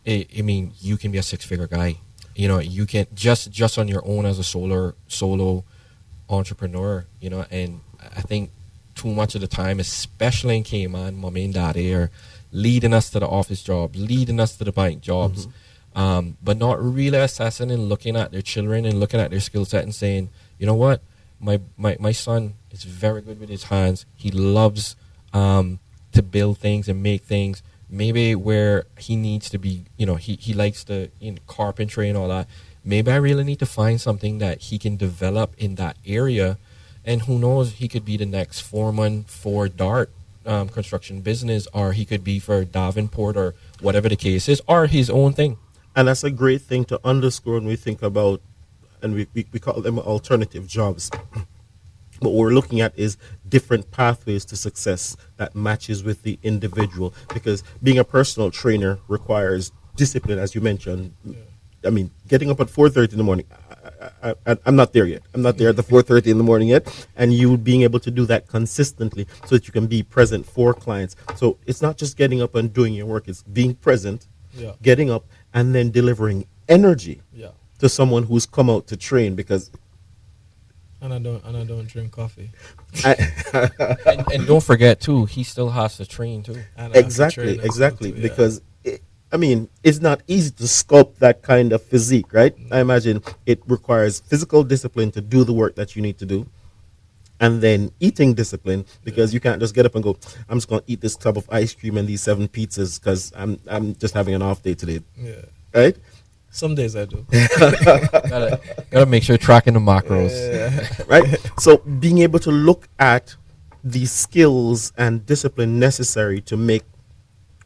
I mean, you can be a six-figure guy. You can just on your own as a solo entrepreneur, and I think too much of the time, especially in Cayman, mommy and daddy are leading us to the office jobs, leading us to the bank jobs, but not really assessing and looking at their children and looking at their skill set and saying, you know what, my son is very good with his hands. He loves to build things and make things. Maybe where he needs to be, he likes to carpentry and all that. Maybe I really need to find something that he can develop in that area. And who knows, he could be the next foreman for DART construction business, or he could be for Davenport, or whatever the case is, or his own thing. And that's a great thing to underscore when we think about, and we call them alternative jobs. What we're looking at is different pathways to success that matches with the individual, because being a personal trainer requires discipline, as you mentioned. I mean, getting up at 4:30 in the morning, I'm not there yet. I'm not there at the 4:30 in the morning yet. And you being able to do that consistently so that you can be present for clients. So it's not just getting up and doing your work. It's being present, getting up, and then delivering energy to someone who's come out to train, because... And I don't drink coffee. and don't forget, too, he still has to train, too. Exactly, because... I mean, it's not easy to sculpt that kind of physique, right? I imagine it requires physical discipline to do the work that you need to do, and then eating discipline, because you can't just get up and go, I'm just going to eat this tub of ice cream and these 7 pizzas because I'm just having an off day today, Yeah. right? Some days I do. Gotta make sure you're tracking the macros. Right? So being able to look at the skills and discipline necessary to make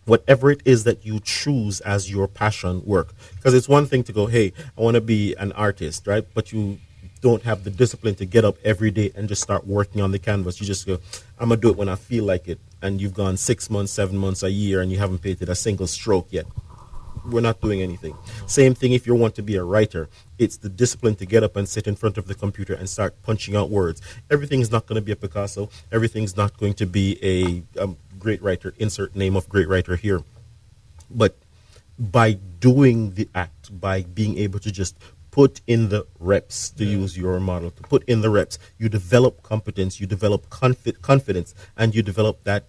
whatever it is that you choose as your passion work. Because it's one thing to go, hey, I want to be an artist, right? But you don't have the discipline to get up every day and just start working on the canvas. You just go, I'm going to do it when I feel like it. And you've gone 6 months, 7 months, a year, and you haven't painted a single stroke yet. We're not doing anything. Same thing if you want to be a writer. It's the discipline to get up and sit in front of the computer and start punching out words. Everything is not going to be a Picasso. Everything's not going to be a great writer. Insert name of great writer here. But by doing the act, by being able to just put in the reps, to use your model, to put in the reps, you develop competence, you develop confidence, and you develop that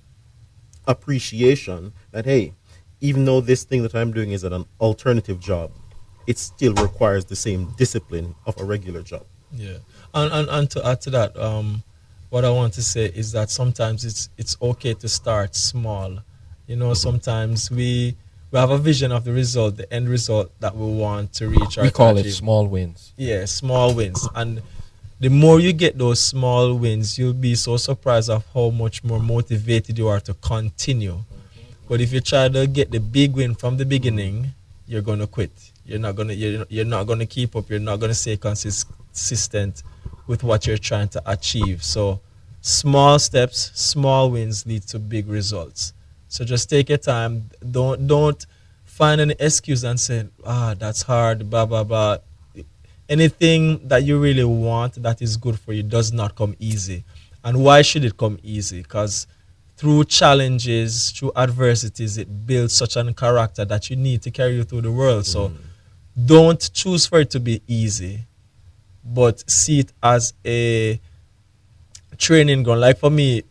appreciation that, hey, even though this thing that I'm doing is an alternative job, it still requires the same discipline of a regular job. Yeah, and to add to that, what I want to say is that sometimes it's okay to start small. You know, sometimes we have a vision of the result, the end result that we want to reach. We call it small wins. Yeah, small wins. And the more you get those small wins, you'll be so surprised of how much more motivated you are to continue. But if you try to get the big win from the beginning, you're gonna quit. You're not gonna keep up. You're not gonna stay consistent with what you're trying to achieve. So, small steps, small wins lead to big results. So just take your time. Don't find any excuse and say, that's hard, blah blah blah. Anything that you really want that is good for you does not come easy. And why should it come easy? Because through challenges, through adversities, it builds such a character that you need to carry you through the world. So don't choose for it to be easy, but see it as a training ground. Like for me,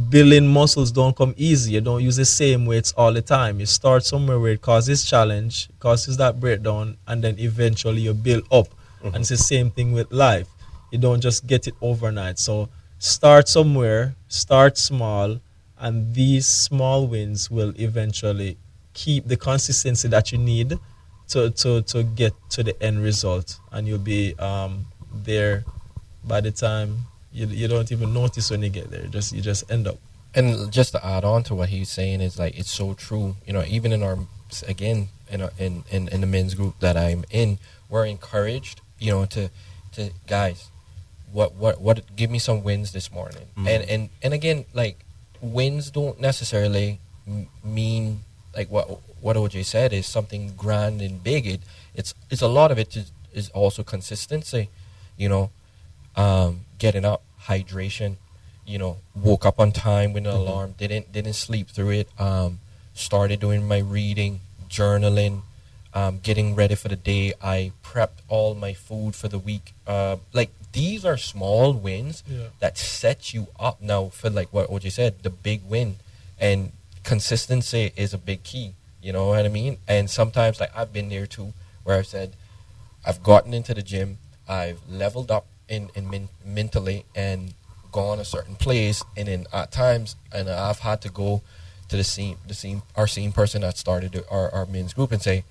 building muscles don't come easy. You don't use the same weights all the time. You start somewhere where it causes challenge, causes that breakdown, and then eventually you build up. And it's the same thing with life. You don't just get it overnight. So start somewhere, start small, and these small wins will eventually keep the consistency that you need to get to the end result, and you'll be there by the time you don't even notice when you get there. You just end up. And just to add on to what he's saying is like it's so true. You know, even in our in the men's group that I'm in, we're encouraged. You know, to guys, what give me some wins this morning. And again, like, wins don't necessarily mean like what OJ said is something grand and big. It's a lot of it is also consistency. You know, getting up, hydration. You know, woke up on time with an alarm. Didn't sleep through it. Started doing my reading, journaling, getting ready for the day. I prepped all my food for the week. Like, these are small wins that set you up now for, like what OJ said, the big win. And consistency is a big key. You know what I mean? And sometimes, like, I've been there too, where I've said, I've gotten into the gym, I've leveled up in mentally and gone a certain place, and then at times, and I've had to go to our same person that started our men's group and say,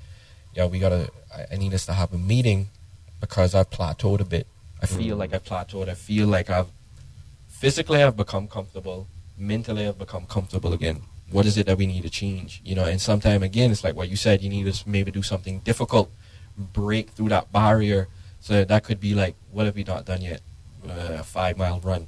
yeah, I need us to have a meeting because I've plateaued a bit. I feel like I've plateaued. I feel like I've become comfortable. Mentally, I've become comfortable again. What is it that we need to change? You know, and sometimes, again, it's like what you said, you need to maybe do something difficult, break through that barrier. So that could be like, what have we not done yet? A 5-mile run.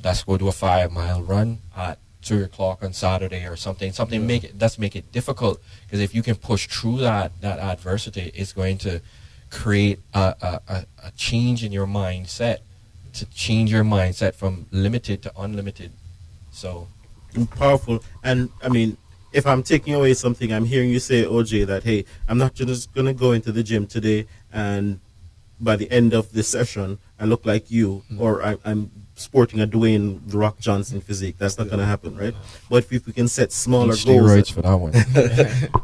Let's go do a 5-mile run at 2 o'clock on Saturday or something. Make it difficult, because if you can push through that adversity, it's going to create a change in your mindset, to change your mindset from limited to unlimited. So Powerful. And I mean, if I'm taking away something, I'm hearing you say, OJ, that, hey, I'm not just going to go into the gym today and by the end of this session I look like you, or I'm sporting a Dwayne The Rock Johnson physique. That's not going to happen, right? But if we can set smaller goals Steroids for that one.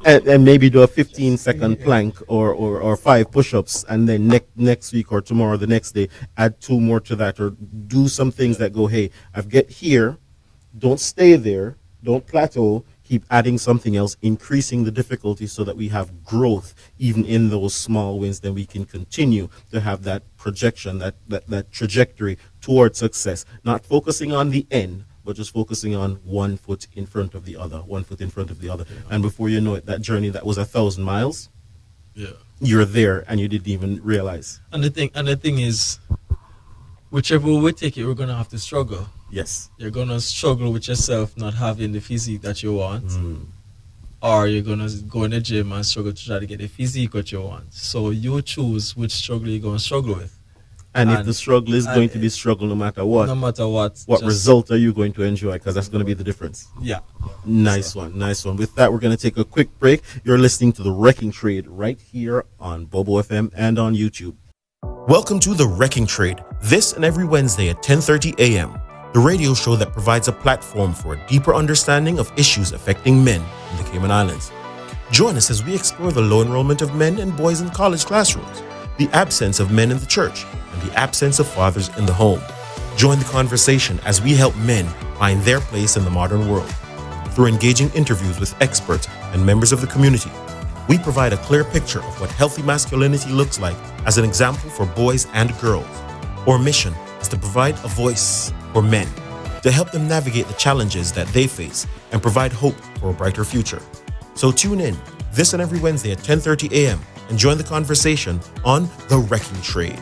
and maybe do a 15-second plank or 5 push-ups, and then next week or tomorrow, the next day, add 2 more to that, or do some things that go, hey, I've get here, don't stay there, don't plateau, keep adding something else, increasing the difficulty so that we have growth even in those small wins. Then we can continue to have that projection, that trajectory toward success, not focusing on the end, but just focusing on one foot in front of the other, And before you know it, that journey that was 1,000 miles, you're there and you didn't even realize. And the thing is, whichever way we take it, we're gonna have to struggle. Yes. You're gonna struggle with yourself not having the physique that you want, or you're gonna go in the gym and struggle to try to get the physique that you want. So you choose which struggle you're gonna struggle with. And if the struggle is going to be struggle no matter what, what result are you going to enjoy? Because that's going to be the difference. Yeah. Nice one. With that, we're going to take a quick break. You're listening to The Wrecking Trade right here on Bobo FM and on YouTube. Welcome to The Wrecking Trade, this and every Wednesday at 10:30 a.m., the radio show that provides a platform for a deeper understanding of issues affecting men in the Cayman Islands. Join us as we explore the low enrollment of men and boys in college classrooms, the absence of men in the church, and the absence of fathers in the home. Join the conversation as we help men find their place in the modern world. Through engaging interviews with experts and members of the community, we provide a clear picture of what healthy masculinity looks like as an example for boys and girls. Our mission is to provide a voice for men, to help them navigate the challenges that they face and provide hope for a brighter future. So tune in this and every Wednesday at 10:30 a.m. and join the conversation on The Wrecking Trade.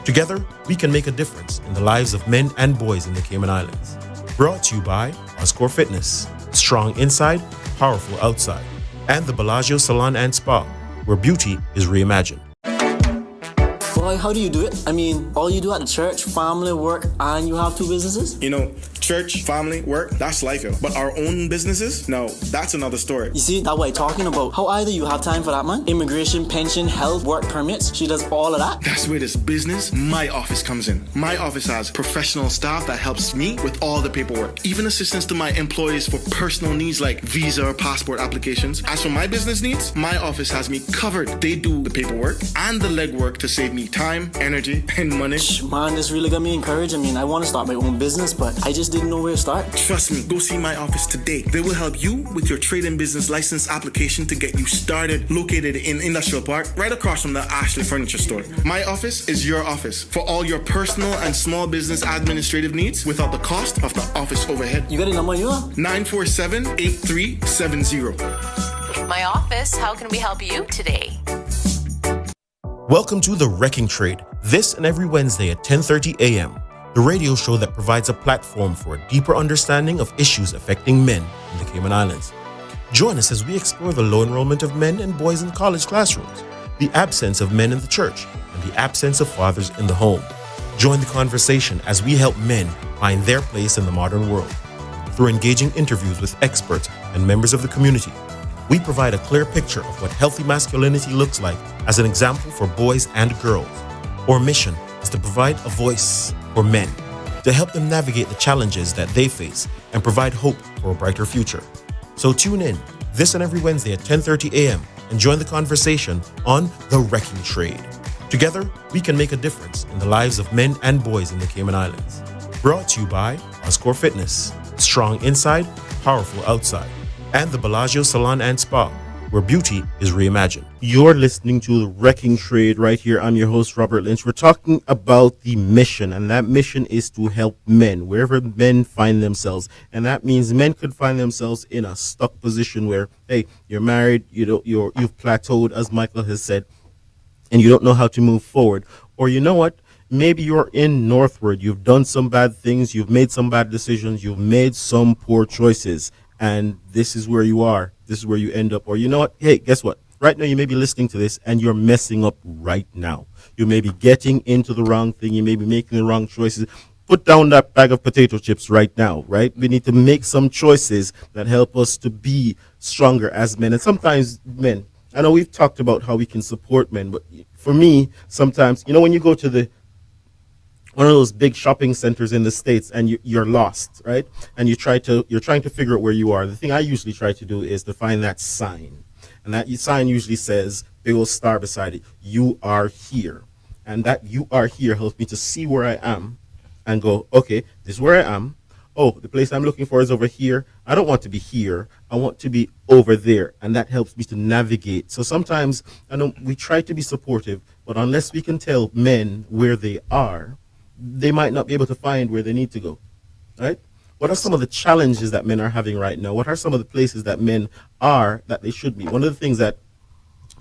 Together, we can make a difference in the lives of men and boys in the Cayman Islands. Brought to you by Oscore Fitness, strong inside, powerful outside, and the Bellagio Salon and Spa, where beauty is reimagined. Boy, how do you do it? I mean, all you do at the church, family, work, and you have 2 businesses? You know, church, family, work, that's life, yo. But our own businesses? No, that's another story. You see, that's what I'm talking about. How either you have time for that, man? Immigration, pension, health, work permits. She does all of that. That's where this business, my office, comes in. My office has professional staff that helps me with all the paperwork. Even assistance to my employees for personal needs like visa or passport applications. As for my business needs, my office has me covered. They do the paperwork and the legwork to save me time, energy, and money. Man, this really got me encouraged. I mean, I want to start my own business, but I just didn't know where to start. Trust me, go see my office today. They will help you with your trade and business license application to get you started. Located in Industrial Park, right across from the Ashley Furniture Store. My office is your office for all your personal and small business administrative needs without the cost of the office overhead. You got a number, you? 947-8370. My office, how can we help you today? Welcome to The Wrecking Trade, this and every Wednesday at 10:30 a.m., the radio show that provides a platform for a deeper understanding of issues affecting men in the Cayman Islands. Join us as we explore the low enrollment of men and boys in college classrooms, the absence of men in the church, and the absence of fathers in the home. Join the conversation as we help men find their place in the modern world. Through engaging interviews with experts and members of the community, we provide a clear picture of what healthy masculinity looks like as an example for boys and girls. Our mission is to provide a voice for men, to help them navigate the challenges that they face and provide hope for a brighter future. So tune in this and every Wednesday at 10:30 a.m. and join the conversation on The Wrecking Trade. Together, we can make a difference in the lives of men and boys in the Cayman Islands. Brought to you by Oscore Fitness, strong inside, powerful outside, and the Bellagio Salon and Spa, where beauty is reimagined. You're listening to The Wrecking Trade right here. I'm your host, Robert Lynch. We're talking about the mission, and that mission is to help men wherever men find themselves. And that means men could find themselves in a stuck position where, hey, you're married, you've plateaued, as Michael has said, and you don't know how to move forward. Or you know what? Maybe you're in northward. You've done some bad things. You've made some bad decisions. You've made some poor choices. And this is where you are. This is where you end up. Or you know what? Hey, guess what? Right now you may be listening to this and you're messing up right now. You may be getting into the wrong thing. You may be making the wrong choices. Put down that bag of potato chips right now, right? We need to make some choices that help us to be stronger as men. And sometimes men, I know we've talked about how we can support men, but for me, sometimes, when you go to the one of those big shopping centers in the States, and you're lost, right? And you're trying to figure out where you are. The thing I usually try to do is to find that sign, and that sign usually says, big old star beside it, "You are here," and that "you are here" helps me to see where I am, and go, okay, this is where I am. Oh, the place I'm looking for is over here. I don't want to be here. I want to be over there. And that helps me to navigate. So sometimes I know we try to be supportive, but unless we can tell men where they are, they might not be able to find where they need to go. Right? What are some of the challenges that men are having right now? What are some of the places that men are that they should be? One of the things that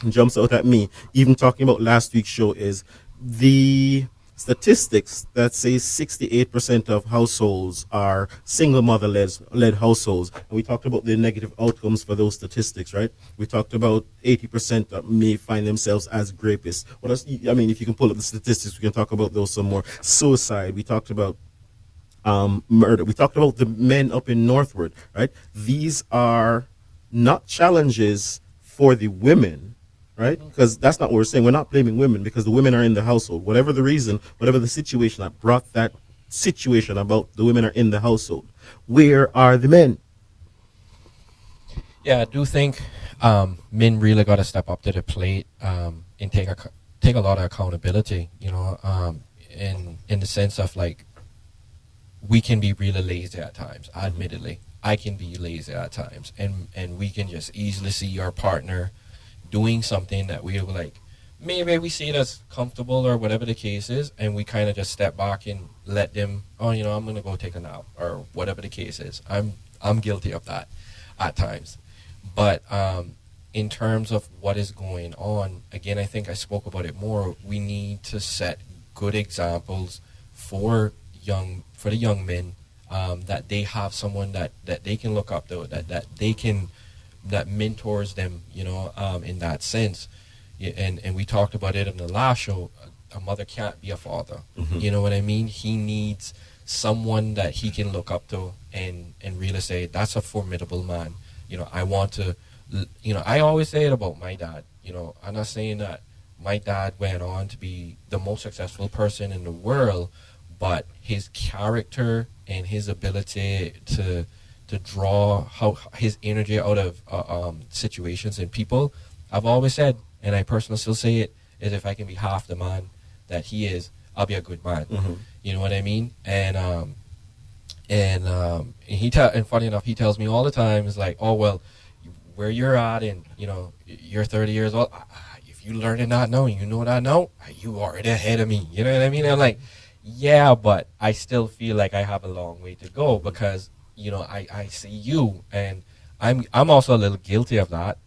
jumps out at me, even talking about last week's show, is the statistics that say 68% of households are single mother led households. And we talked about the negative outcomes for those statistics, right? We talked about 80% that may find themselves as rapists. What else? I mean, if you can pull up the statistics, we can talk about those some more. Suicide. We talked about murder. We talked about the men up in Northwood, right? These are not challenges for the women, right? Because that's not what we're saying. We're not blaming women because the women are in the household. Whatever the reason, whatever the situation that brought that situation about, the women are in the household. Where are the men? Yeah, I do think men really got to step up to the plate and take a lot of accountability. You know, in the sense of like, we can be really lazy at times. Admittedly, I can be lazy at times, and we can just easily see our partner doing something that we were like, maybe we see it as comfortable or whatever the case is, and we kind of just step back and let them, oh, you know, I'm gonna go take a nap or whatever the case is. I'm guilty of that at times, but in terms of what is going on, again, I think I spoke about it more. We need to set good examples for the young men, that they have someone that they can look up to, that mentors them, you know, in that sense. And we talked about it in the last show. A mother can't be a father. Mm-hmm. You know what I mean? He needs someone that he can look up to and really say, that's a formidable man. You know, I want to, you know, I always say it about my dad. You know, I'm not saying that my dad went on to be the most successful person in the world, but his character and his ability to draw his energy out of situations and people, I've always said, and I personally still say it, is if I can be half the man that he is, I'll be a good man. Mm-hmm. You know what I mean? And funny enough, he tells me all the time, is like, oh, well, where you're at, and you know, you're 30 years old. If you learn to not know, you know what I know, you already ahead of me. You know what I mean? I'm like, yeah, but I still feel like I have a long way to go because, you know, I see you, and I'm also a little guilty of that.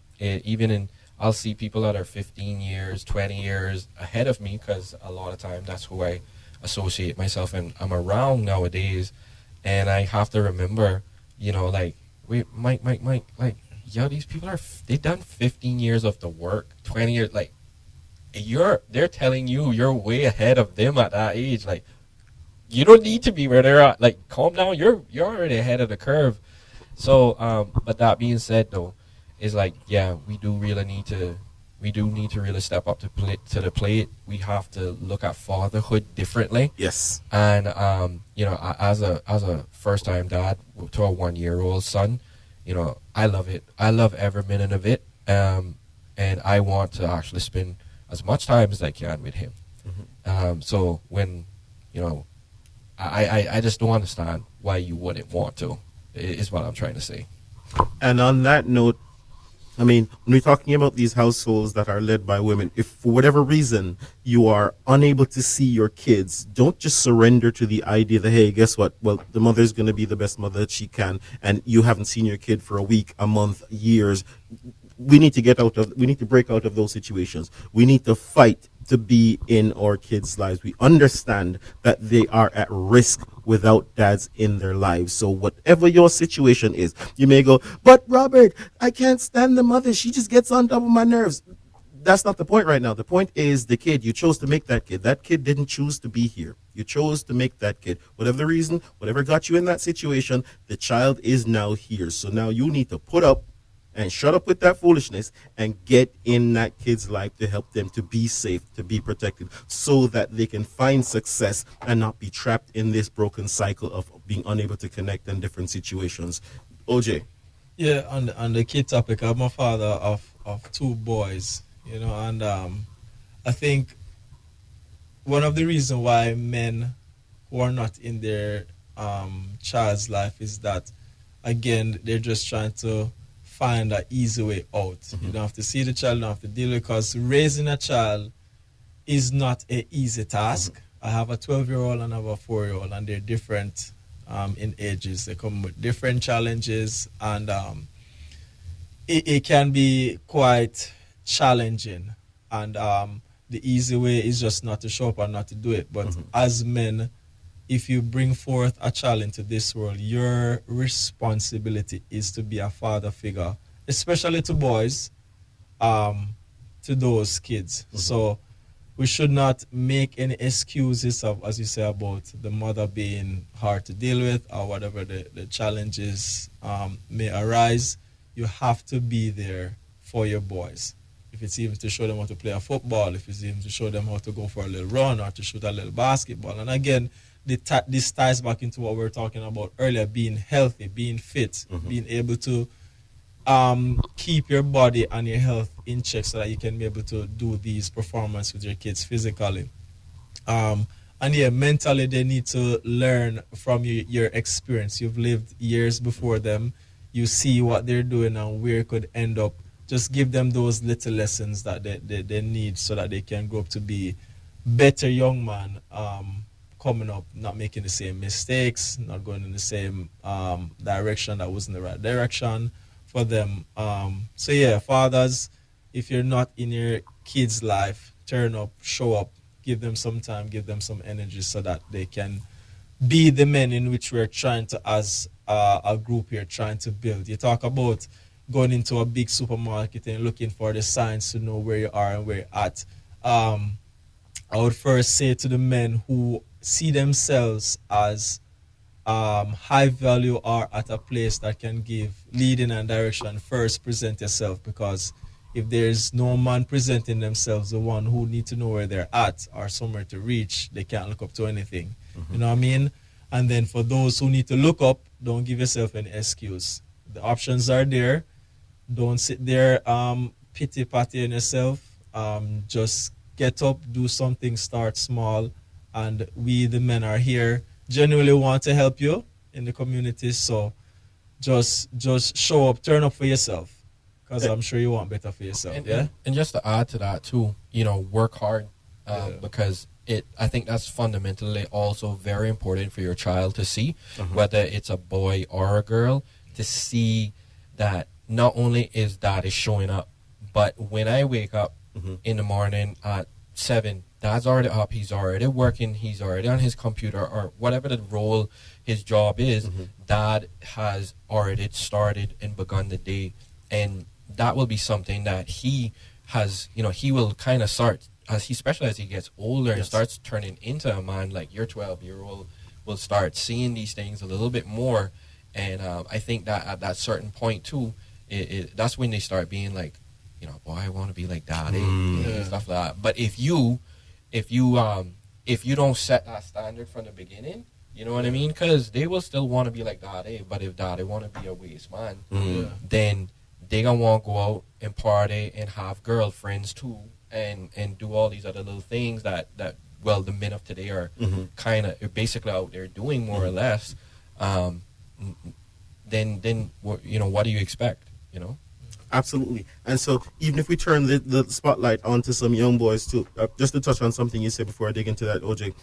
I'll see people that are 15 years, 20 years ahead of me, because a lot of time that's who I associate myself and I'm around nowadays, and I have to remember, you know, like, wait, Mike, like, yo, these people they done 15 years of the work, 20 years, like, they're telling you you're way ahead of them at that age, like. You don't need to be where they're at. Like, calm down. You're already ahead of the curve. So, but that being said, though, is like, yeah, we do need to really step up to the plate. We have to look at fatherhood differently. Yes. And you know, as a first time dad to a 1-year-old son, you know, I love it. I love every minute of it. And I want to actually spend as much time as I can with him. Mm-hmm. So when, you know, I just don't understand why you wouldn't want to, is what I'm trying to say. And on that note, I mean, when we're talking about these households that are led by women, if for whatever reason you are unable to see your kids, don't just surrender to the idea that, hey, guess what? Well, the mother's going to be the best mother that she can, and you haven't seen your kid for a week, a month, years. We need to break out of those situations. We need to fight to be in our kids' lives. We understand that they are at risk without dads in their lives. So whatever your situation is, you may go, but Robert, I can't stand the mother. She just gets on top of my nerves. That's not the point right now. The point is the kid. You chose to make that kid. That kid didn't choose to be here. You chose to make that kid. Whatever the reason, whatever got you in that situation, the child is now here. So now you need to put up and shut up with that foolishness and get in that kid's life to help them to be safe, to be protected, so that they can find success and not be trapped in this broken cycle of being unable to connect in different situations. OJ. Yeah, on the kid topic, I'm a father of two boys, and I think one of the reasons why men who are not in their child's life is that, again, they're just trying to find an easy way out. You don't have to see the child, you don't have to deal with it, because raising a child is not an easy task. I have a 12-year-old and I have a 4-year-old, and they're different in ages. They come with different challenges, and it can be quite challenging. And the easy way is just not to show up and not to do it. But as men, if you bring forth a child into this world, your responsibility is to be a father figure, especially to boys, to those kids. So we should not make any excuses of, as you say, about the mother being hard to deal with or whatever the challenges may arise. You have to be there for your boys. If it's even to show them how to play a football, if it's even to show them how to go for a little run or to shoot a little basketball. And again, this ties back into what we were talking about earlier, being healthy, being fit, being able to keep your body and your health in check so that you can be able to do these performances with your kids physically. And yeah, mentally they need to learn from your experience. You've lived years before them. You see what they're doing and where it could end up. Just give them those little lessons that they need so that they can grow up to be better young man coming up, not making the same mistakes, not going in the same direction that wasn't the right direction for them. So yeah, fathers, if you're not in your kids' life, turn up, show up, give them some time, give them some energy so that they can be the men in which we're trying to, as a group here, trying to build. You talk about going into a big supermarket and looking for the signs to know where you are and where you're at. I would first say to the men who see themselves as high value or at a place that can give leading and direction, first present yourself, because if there's no man presenting themselves, the one who need to know where they're at or somewhere to reach, they can't look up to anything. You know what I mean? And then for those who need to look up, don't give yourself any excuse. The options are there. Don't sit there pity-patty on yourself. Just get up, do something, start small. And we, the men, are here, genuinely want to help you in the community. So just show up, turn up for yourself, because I'm sure you want better for yourself. And just to add to that too, work hard, because I think that's fundamentally also very important for your child to see, whether it's a boy or a girl, to see that not only is daddy showing up, but when I wake up in the morning at 7, dad's already up, he's already working, he's already on his computer, or whatever the role his job is, dad has already started and begun the day. And that will be something that he has, he will kind of start, especially as he gets older and starts turning into a man, like your 12-year-old will start seeing these things a little bit more. And I think that at that certain point too, that's when they start being like, boy, I want to be like daddy, and stuff like that. But if you don't set that standard from the beginning, you know what I mean? Because they will still want to be like daddy, but if daddy want to be a waste man, then they gonna want to go out and party and have girlfriends too, and do all these other little things that the men of today are kind of basically out there doing more or less. Then what do you expect? Absolutely. And so even if we turn the spotlight onto some young boys too, just to touch on something you said before I dig into that, OJ,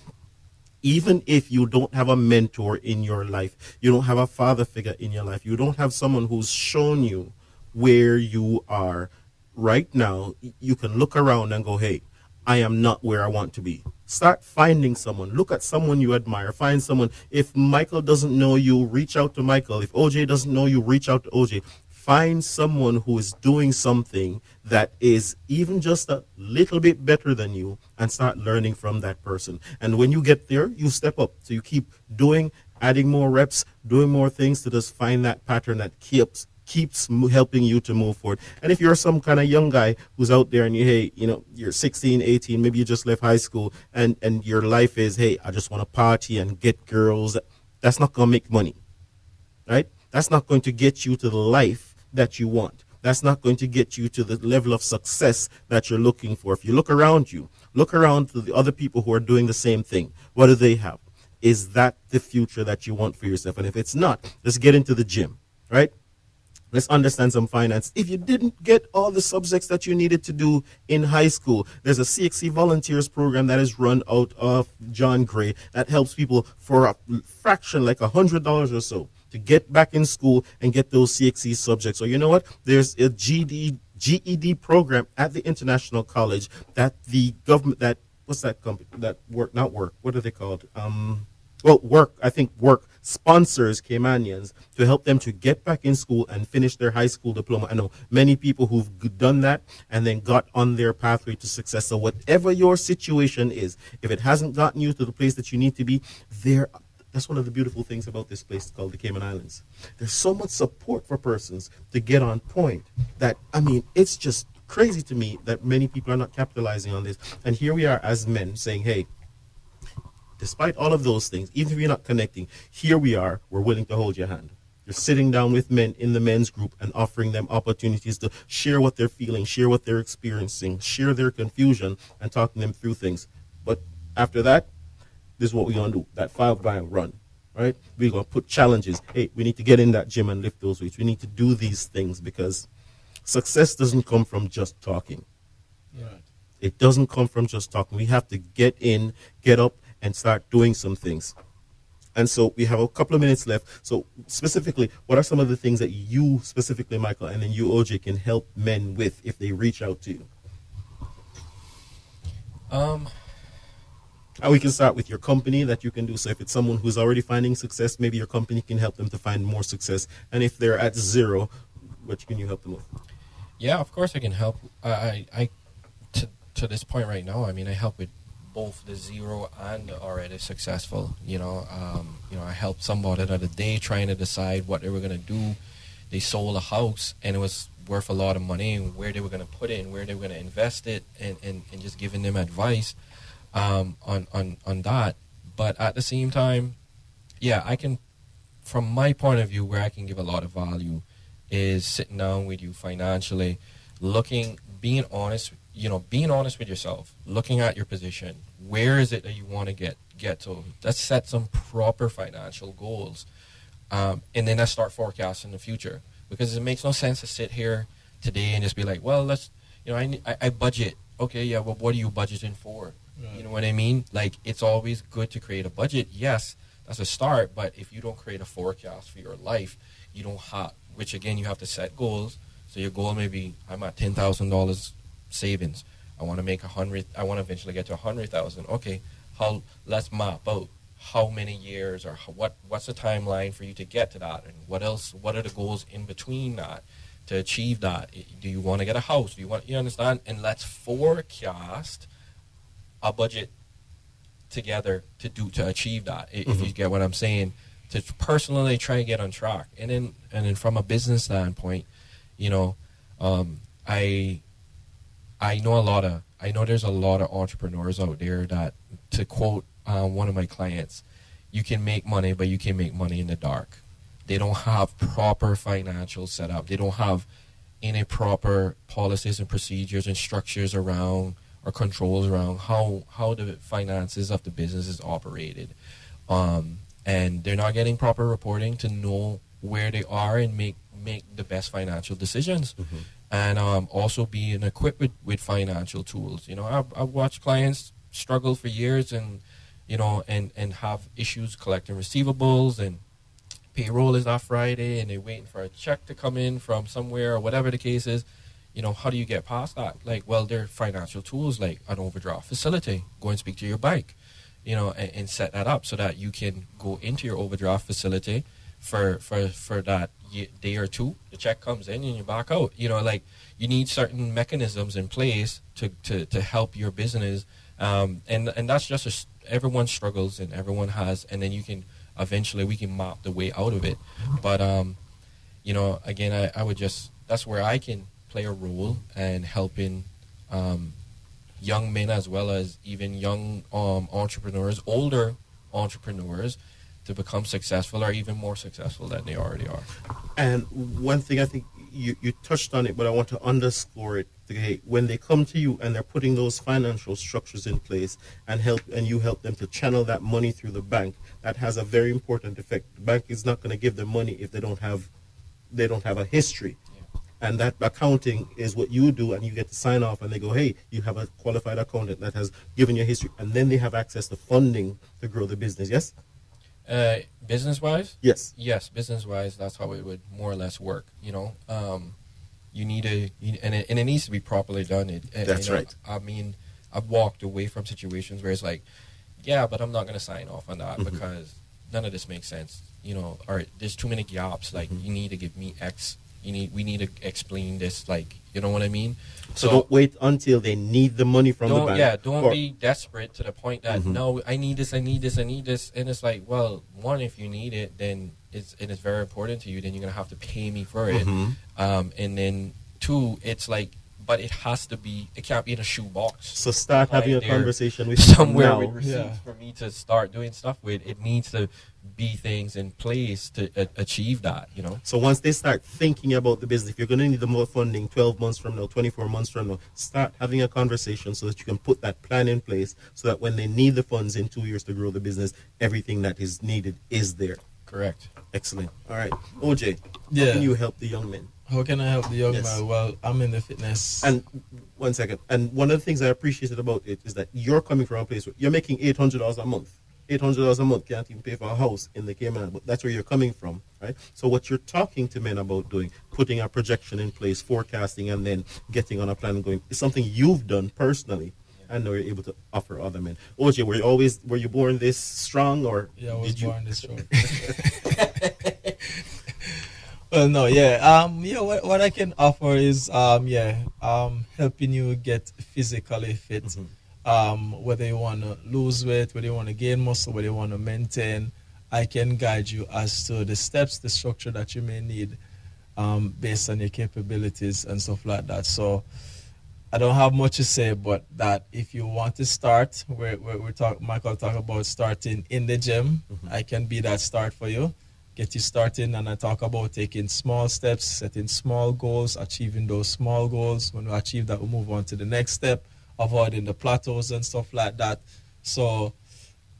even if you don't have a mentor in your life, you don't have a father figure in your life, you don't have someone who's shown you where you are right now, you can look around and go, hey, I am not where I want to be. Start finding someone. Look at someone you admire. Find someone. If Michael doesn't know you, reach out to Michael. If OJ doesn't know you, reach out to OJ. Find someone who is doing something that is even just a little bit better than you and start learning from that person. And when you get there, you step up. So you keep doing, adding more reps, doing more things to just find that pattern that keeps keeps helping you to move forward. And if you're some kind of young guy who's out there and you're 16, 18, maybe you just left high school and your life is, hey, I just want to party and get girls, that's not going to make money, right? That's not going to get you to the life that you want. That's not going to get you to the level of success that you're looking for. If you look around to the other people who are doing the same thing, what do they have? Is that the future that you want for yourself? And if it's not, let's get into the gym, right? Let's understand some finance. If you didn't get all the subjects that you needed to do in high school, there's a CXC Volunteers program that is run out of John Gray that helps people for a fraction, like $100 or so, to get back in school and get those CXC subjects. Or you know what? There's a GED program at the International College that the government, what's that company? What are they called? Work sponsors Caymanians to help them to get back in school and finish their high school diploma. I know many people who've done that and then got on their pathway to success. So whatever your situation is, if it hasn't gotten you to the place that you need to be, that's one of the beautiful things about this place called the Cayman Islands. There's so much support for persons to get on point that, it's just crazy to me that many people are not capitalizing on this. And here we are as men saying, hey, despite all of those things, even if you're not connecting, here we are, we're willing to hold your hand. You're sitting down with men in the men's group and offering them opportunities to share what they're feeling, share what they're experiencing, share their confusion, and talking them through things. But after that, this is what we're going to do, that 5-mile run, right? We're going to put challenges. Hey, we need to get in that gym and lift those weights. We need to do these things because success doesn't come from just talking. Right. It doesn't come from just talking. We have to get in, get up, and start doing some things. And so we have a couple of minutes left. So specifically, what are some of the things that you specifically, Michael, and then you, OJ, can help men with if they reach out to you? And we can start with your company that you can do. So if it's someone who's already finding success, maybe your company can help them to find more success. And if they're at zero, what can you help them with? Yeah, of course I can help. To this point right now, I help with both the zero and the already successful. I helped somebody the other day trying to decide what they were going to do. They sold a house and it was worth a lot of money, and where they were going to put it and where they were going to invest it, and just giving them advice on that. But at the same time, yeah, I can, from my point of view, where I can give a lot of value is sitting down with you financially, being honest with yourself, looking at your position. Where is it that you want to get to? Let's set some proper financial goals, and then let's start forecasting the future. Because it makes no sense to sit here today and just be like, well, I budget. Okay, yeah, well, what are you budgeting for? Right. You know what I mean? Like, it's always good to create a budget. Yes, that's a start, but if you don't create a forecast for your life, you don't have, which again, you have to set goals. So your goal may be, I'm at $10,000 savings. I want to make 100. I want to eventually get to 100,000. Okay, let's map out how many years or what's the timeline for you to get to that, and what else? What are the goals in between that to achieve that? Do you want to get a house? You understand? And let's forecast a budget together to achieve that. If you get what I'm saying, to personally try and get on track, and then from a business standpoint, I know there's a lot of entrepreneurs out there that, to quote one of my clients, you can make money, but you can make money in the dark. They don't have proper financial setup. They don't have any proper policies and procedures and structures around or controls around how the finances of the business is operated. And they're not getting proper reporting to know where they are and make the best financial decisions. Mm-hmm. And also being equipped with financial tools. I've watched clients struggle for years and have issues collecting receivables, and payroll is not Friday and they're waiting for a check to come in from somewhere or whatever the case is. How do you get past that? There are financial tools like an overdraft facility. Go and speak to your bank, and set that up so that you can go into your overdraft facility for that day or two. The check comes in and you back out. You need certain mechanisms in place to help your business, and that's just everyone struggles and everyone has, and then we can map the way out of it. But again, I would just, that's where I can play a role and helping young men as well as even young entrepreneurs, older entrepreneurs, to become successful or even more successful than they already are. And one thing I think you touched on it, but I want to underscore it. Okay, when they come to you and they're putting those financial structures in place and you help them to channel that money through the bank, that has a very important effect. The bank is not going to give them money if they don't have a history. And that accounting is what you do, and you get to sign off, and they go, hey, you have a qualified accountant that has given you history, and then they have access to funding to grow the business, yes? Business-wise? Yes. Yes, business-wise, that's how it would more or less work, You need and it needs to be properly done. That's right. I mean, I've walked away from situations where it's like, yeah, but I'm not going to sign off on that because none of this makes sense, or there's too many gaps, like, you need to give me X. We need to explain this, like, you know what I mean? So don't wait until they need the money from the bank. Yeah, don't be desperate to the point that, no, I need this. And it's like, well, one, if you need it, then it's very important to you, then you're going to have to pay me for it. And then two, it's like, but it can't be in a shoebox. So start having a conversation with somewhere with receipts for me to start doing stuff with. It needs to be things in place to achieve that, So once they start thinking about the business, if you're going to need the more funding 12 months from now, 24 months from now, start having a conversation so that you can put that plan in place so that when they need the funds in 2 years to grow the business, everything that is needed is there. Correct. Excellent. All right. OJ, Yeah. how can you help the young men? How can I help the young Yes. man? Well, I'm in the fitness. And 1 second. And one of the things I appreciated about it is that you're coming from a place where you're making $800 a month. $800 a month can't even pay for a house in the Cayman Islands, but that's where you're coming from, right? So what you're talking to men about doing, putting a projection in place, forecasting, and then getting on a plan and going, is something you've done personally. And now you're able to offer other men. OJ, were you born this strong, or Yeah, I was did you? born this strong. Well, no, yeah. What I can offer is, helping you get physically fit. Whether you want to lose weight, whether you want to gain muscle, whether you want to maintain, I can guide you as to the steps, the structure that you may need, based on your capabilities and stuff like that. So I don't have much to say, but that if you want to start, Michael talk about starting in the gym, I can be that start for you. Get you started, and I talk about taking small steps, setting small goals, achieving those small goals. When we achieve that, we move on to the next step, avoiding the plateaus and stuff like that. So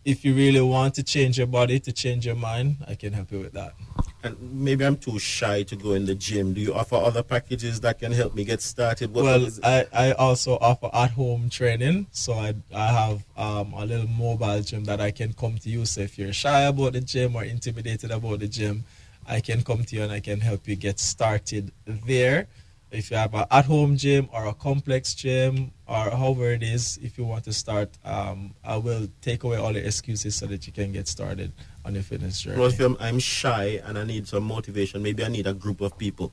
if you really want to change your body, to change your mind, I can help you with that. And maybe I'm too shy to go in the gym. Do you offer other packages that can help me get started? I also offer at-home training. So I have a little mobile gym that I can come to you. So if you're shy about the gym or intimidated about the gym, I can come to you and I can help you get started there. If you have an at-home gym or a complex gym or however it is, if you want to start, I will take away all the excuses so that you can get started on your fitness journey. Well, if I'm shy and I need some motivation, maybe I need a group of people.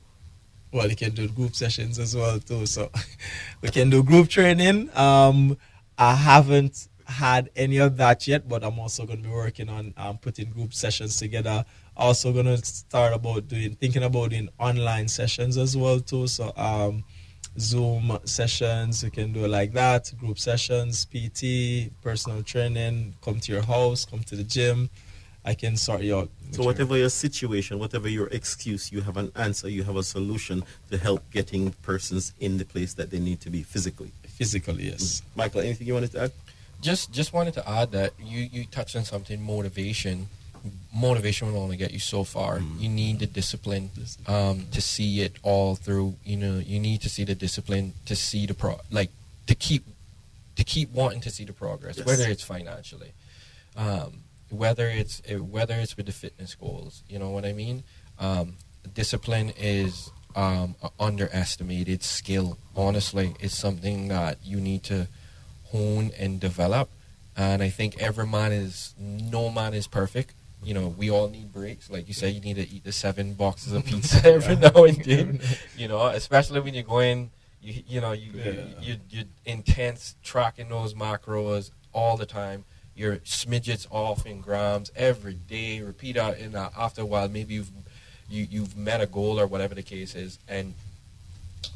Well, you can do group sessions as well too. So we can do group training. I haven't had any of that yet, but I'm also going to be working on putting group sessions together. Also going to start thinking about doing online sessions as well too. So Zoom sessions, you can do it like that. Group sessions, PT, personal training, come to your house, come to the gym. I can sort you out. So whatever your situation, whatever your excuse, you have an answer, you have a solution to help getting persons in the place that they need to be physically. Physically, yes. Michael, anything you wanted to add? Just wanted to add that you touched on something, motivation. Motivation will only get you so far. You need the discipline to see it all through. You need to see the discipline to see the to keep wanting to see the progress, yes. Whether it's financially, whether it's with the fitness goals. You know what I mean? Discipline is an underestimated skill. Honestly, it's something that you need to hone and develop. And I think no man is perfect. We all need breaks. Like you said, you need to eat the 7 boxes of pizza every now and then. Especially when you're going, you're intense tracking those macros all the time. Your smidgets off in grams every day. Repeat out, and after a while, maybe you've met a goal or whatever the case is, and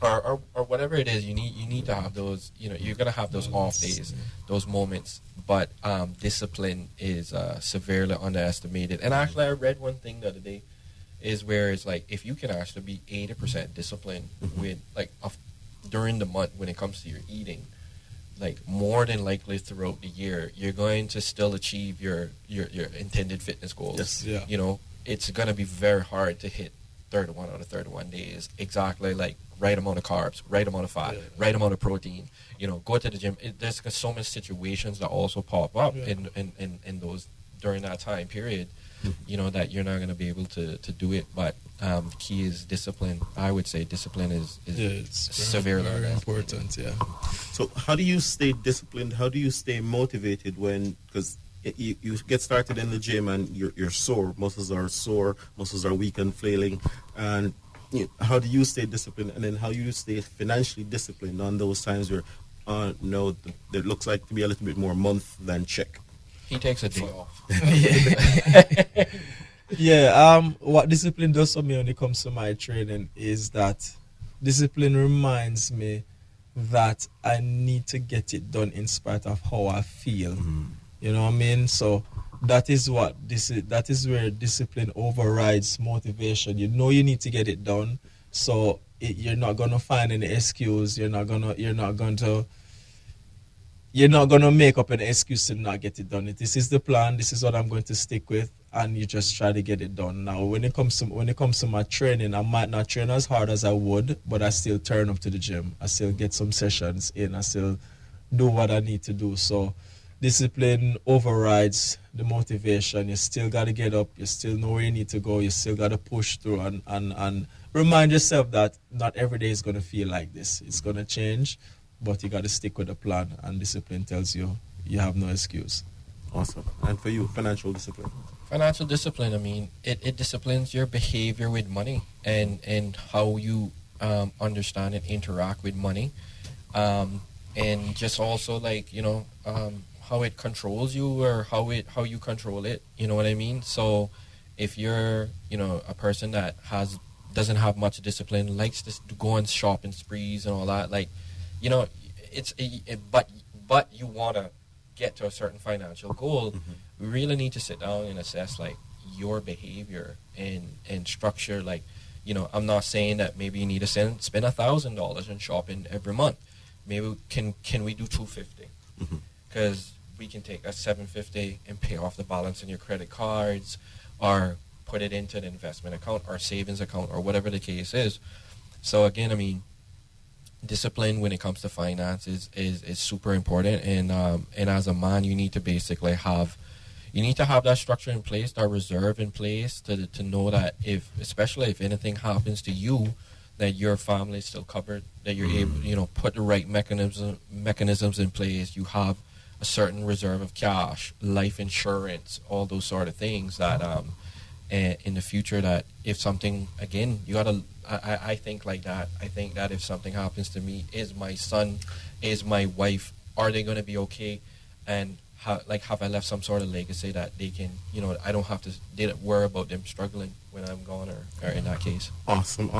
or whatever it is, you need to have those, you're gonna have those off days, those moments, but discipline is severely underestimated. And actually, I read one thing the other day, is where it's like, if you can actually be 80% disciplined with during the month when it comes to your eating, like more than likely throughout the year, you're going to still achieve your intended fitness goals. Yes. Yeah. It's gonna be very hard to hit 31 out of 31 days exactly, like right amount of carbs, right amount of fat, right amount of protein. Go to the gym. There's so many situations that also pop up in those during that time period. That you're not going to be able to do it. But the key is discipline. I would say discipline is severely very important. Yeah. So how do you stay disciplined? How do you stay motivated because you get started in the gym and you're sore, muscles are sore, muscles are weak and flailing, and how do you stay disciplined, and then how you stay financially disciplined on those times where no, it looks like to be a little bit more month than check? He takes a day off. Yeah. What discipline does for me when it comes to my training is that discipline reminds me that I need to get it done in spite of how I feel. You know what I mean? So that is where discipline overrides motivation. You need to get it done, so you're not gonna find any excuse. You're not gonna make up an excuse to not get it done. This is the plan. This is what I'm going to stick with, and you just try to get it done. Now, when it comes to my training, I might not train as hard as I would, but I still turn up to the gym. I still get some sessions in. I still do what I need to do. So discipline overrides the motivation. You still got to get up. You still know where you need to go. You still got to push through and remind yourself that not every day is going to feel like this. It's going to change, but you got to stick with the plan, and discipline tells you have no excuse. Awesome. And for you, financial discipline? Financial discipline, I mean, it disciplines your behavior with money and how you understand and interact with money. And just also how it controls you, or how you control it. You know what I mean? So if you're a person that doesn't have much discipline, likes to go on shopping sprees and all that, but you want to get to a certain financial goal, we really need to sit down and assess your behavior and structure. I'm not saying that maybe you need to spend $1,000 on shopping every month. Maybe can we do $250? Because we can take a $750 and pay off the balance on your credit cards, or put it into an investment account or savings account, or whatever the case is. So again, I mean, discipline when it comes to finances is super important, and as a man, you need to basically have that structure in place, that reserve in place to know that especially if anything happens to you, that your family is still covered, that you're able, put the right mechanisms in place. You have a certain reserve of cash, life insurance, all those sort of things that in the future, that if something, again, you gotta, I think like that. I think that if something happens to me, is my son, is my wife, are they going to be okay? And have I left some sort of legacy that they can, I don't have to worry about them struggling when I'm gone, or in that case. Awesome.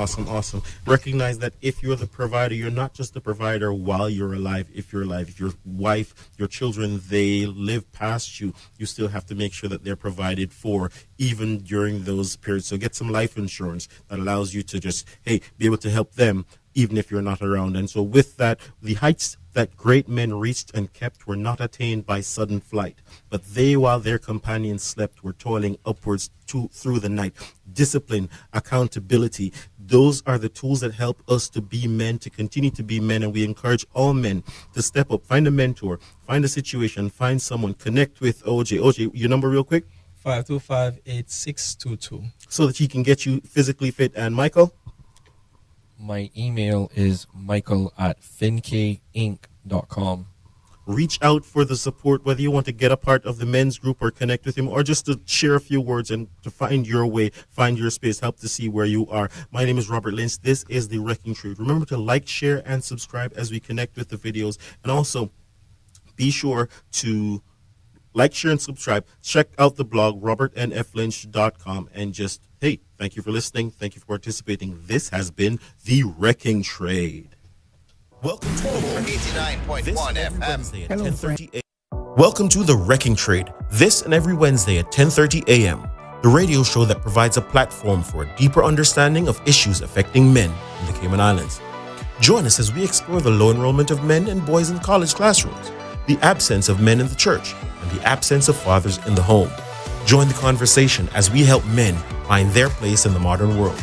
Recognize that if you're the provider, you're not just the provider while you're alive. If you're alive, if your wife, your children, they live past you, you still have to make sure that they're provided for, even during those periods. So get some life insurance that allows you to just, be able to help them even if you're not around. And so with that, the heights that great men reached and kept were not attained by sudden flight, but they, while their companions slept, were toiling upwards through the night. Discipline, accountability, those are the tools that help us to be men, to continue to be men, and we encourage all men to step up, find a mentor, find a situation, find someone, connect with OJ. OJ, your number real quick? 525-8622. So that he can get you physically fit. And Michael? My email is michael@finkeinc.com. Reach out for the support, whether you want to get a part of the men's group or connect with him, or just to share a few words and to find your way, find your space, help to see where you are. My name is Robert Lynch. This is The Wrecking Trade. Remember to like, share, and subscribe as we connect with the videos. And also, be sure to like, share, and subscribe. Check out the blog, robertnflynch.com, and just, hey, thank you for listening. Thank you for participating. This has been The Wrecking Trade. Welcome to 89.1 FM. Hello, 10:30 a.m. Welcome to The Wrecking Trade. This and every Wednesday at 10:30 a.m., the radio show that provides a platform for a deeper understanding of issues affecting men in the Cayman Islands. Join us as we explore the low enrollment of men and boys in college classrooms, the absence of men in the church, and the absence of fathers in the home. Join the conversation as we help men find their place in the modern world.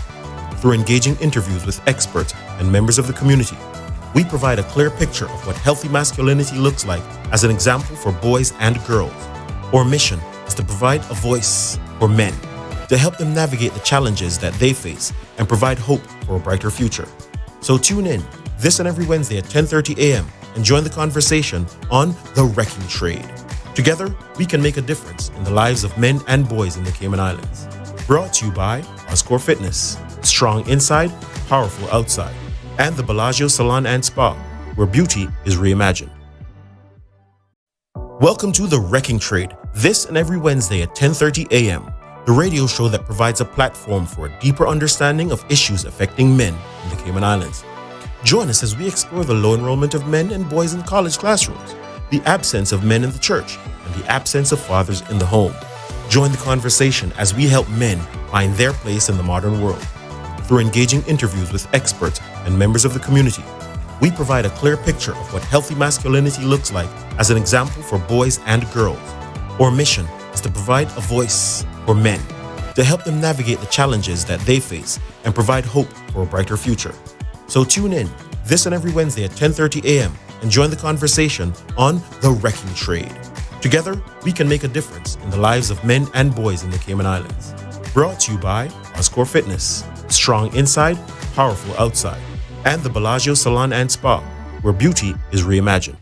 Through engaging interviews with experts and members of the community, we provide a clear picture of what healthy masculinity looks like as an example for boys and girls. Our mission is to provide a voice for men, to help them navigate the challenges that they face and provide hope for a brighter future. So tune in this and every Wednesday at 10:30 a.m. and join the conversation on The Wrecking Trade. Together, we can make a difference in the lives of men and boys in the Cayman Islands. Brought to you by Oscore Fitness, strong inside, powerful outside, and the Bellagio Salon and Spa, where beauty is reimagined. Welcome to The Wrecking Trade, this and every Wednesday at 10:30 a.m., the radio show that provides a platform for a deeper understanding of issues affecting men in the Cayman Islands. Join us as we explore the low enrollment of men and boys in college classrooms, the absence of men in the church, and the absence of fathers in the home. Join the conversation as we help men find their place in the modern world. Through engaging interviews with experts and members of the community, we provide a clear picture of what healthy masculinity looks like as an example for boys and girls. Our mission is to provide a voice for men, to help them navigate the challenges that they face and provide hope for a brighter future. So tune in this and every Wednesday at 10:30 a.m. and join the conversation on The Wrecking Trade. Together, we can make a difference in the lives of men and boys in the Cayman Islands. Brought to you by Oscore Fitness, strong inside, powerful outside, and the Bellagio Salon and Spa, where beauty is reimagined.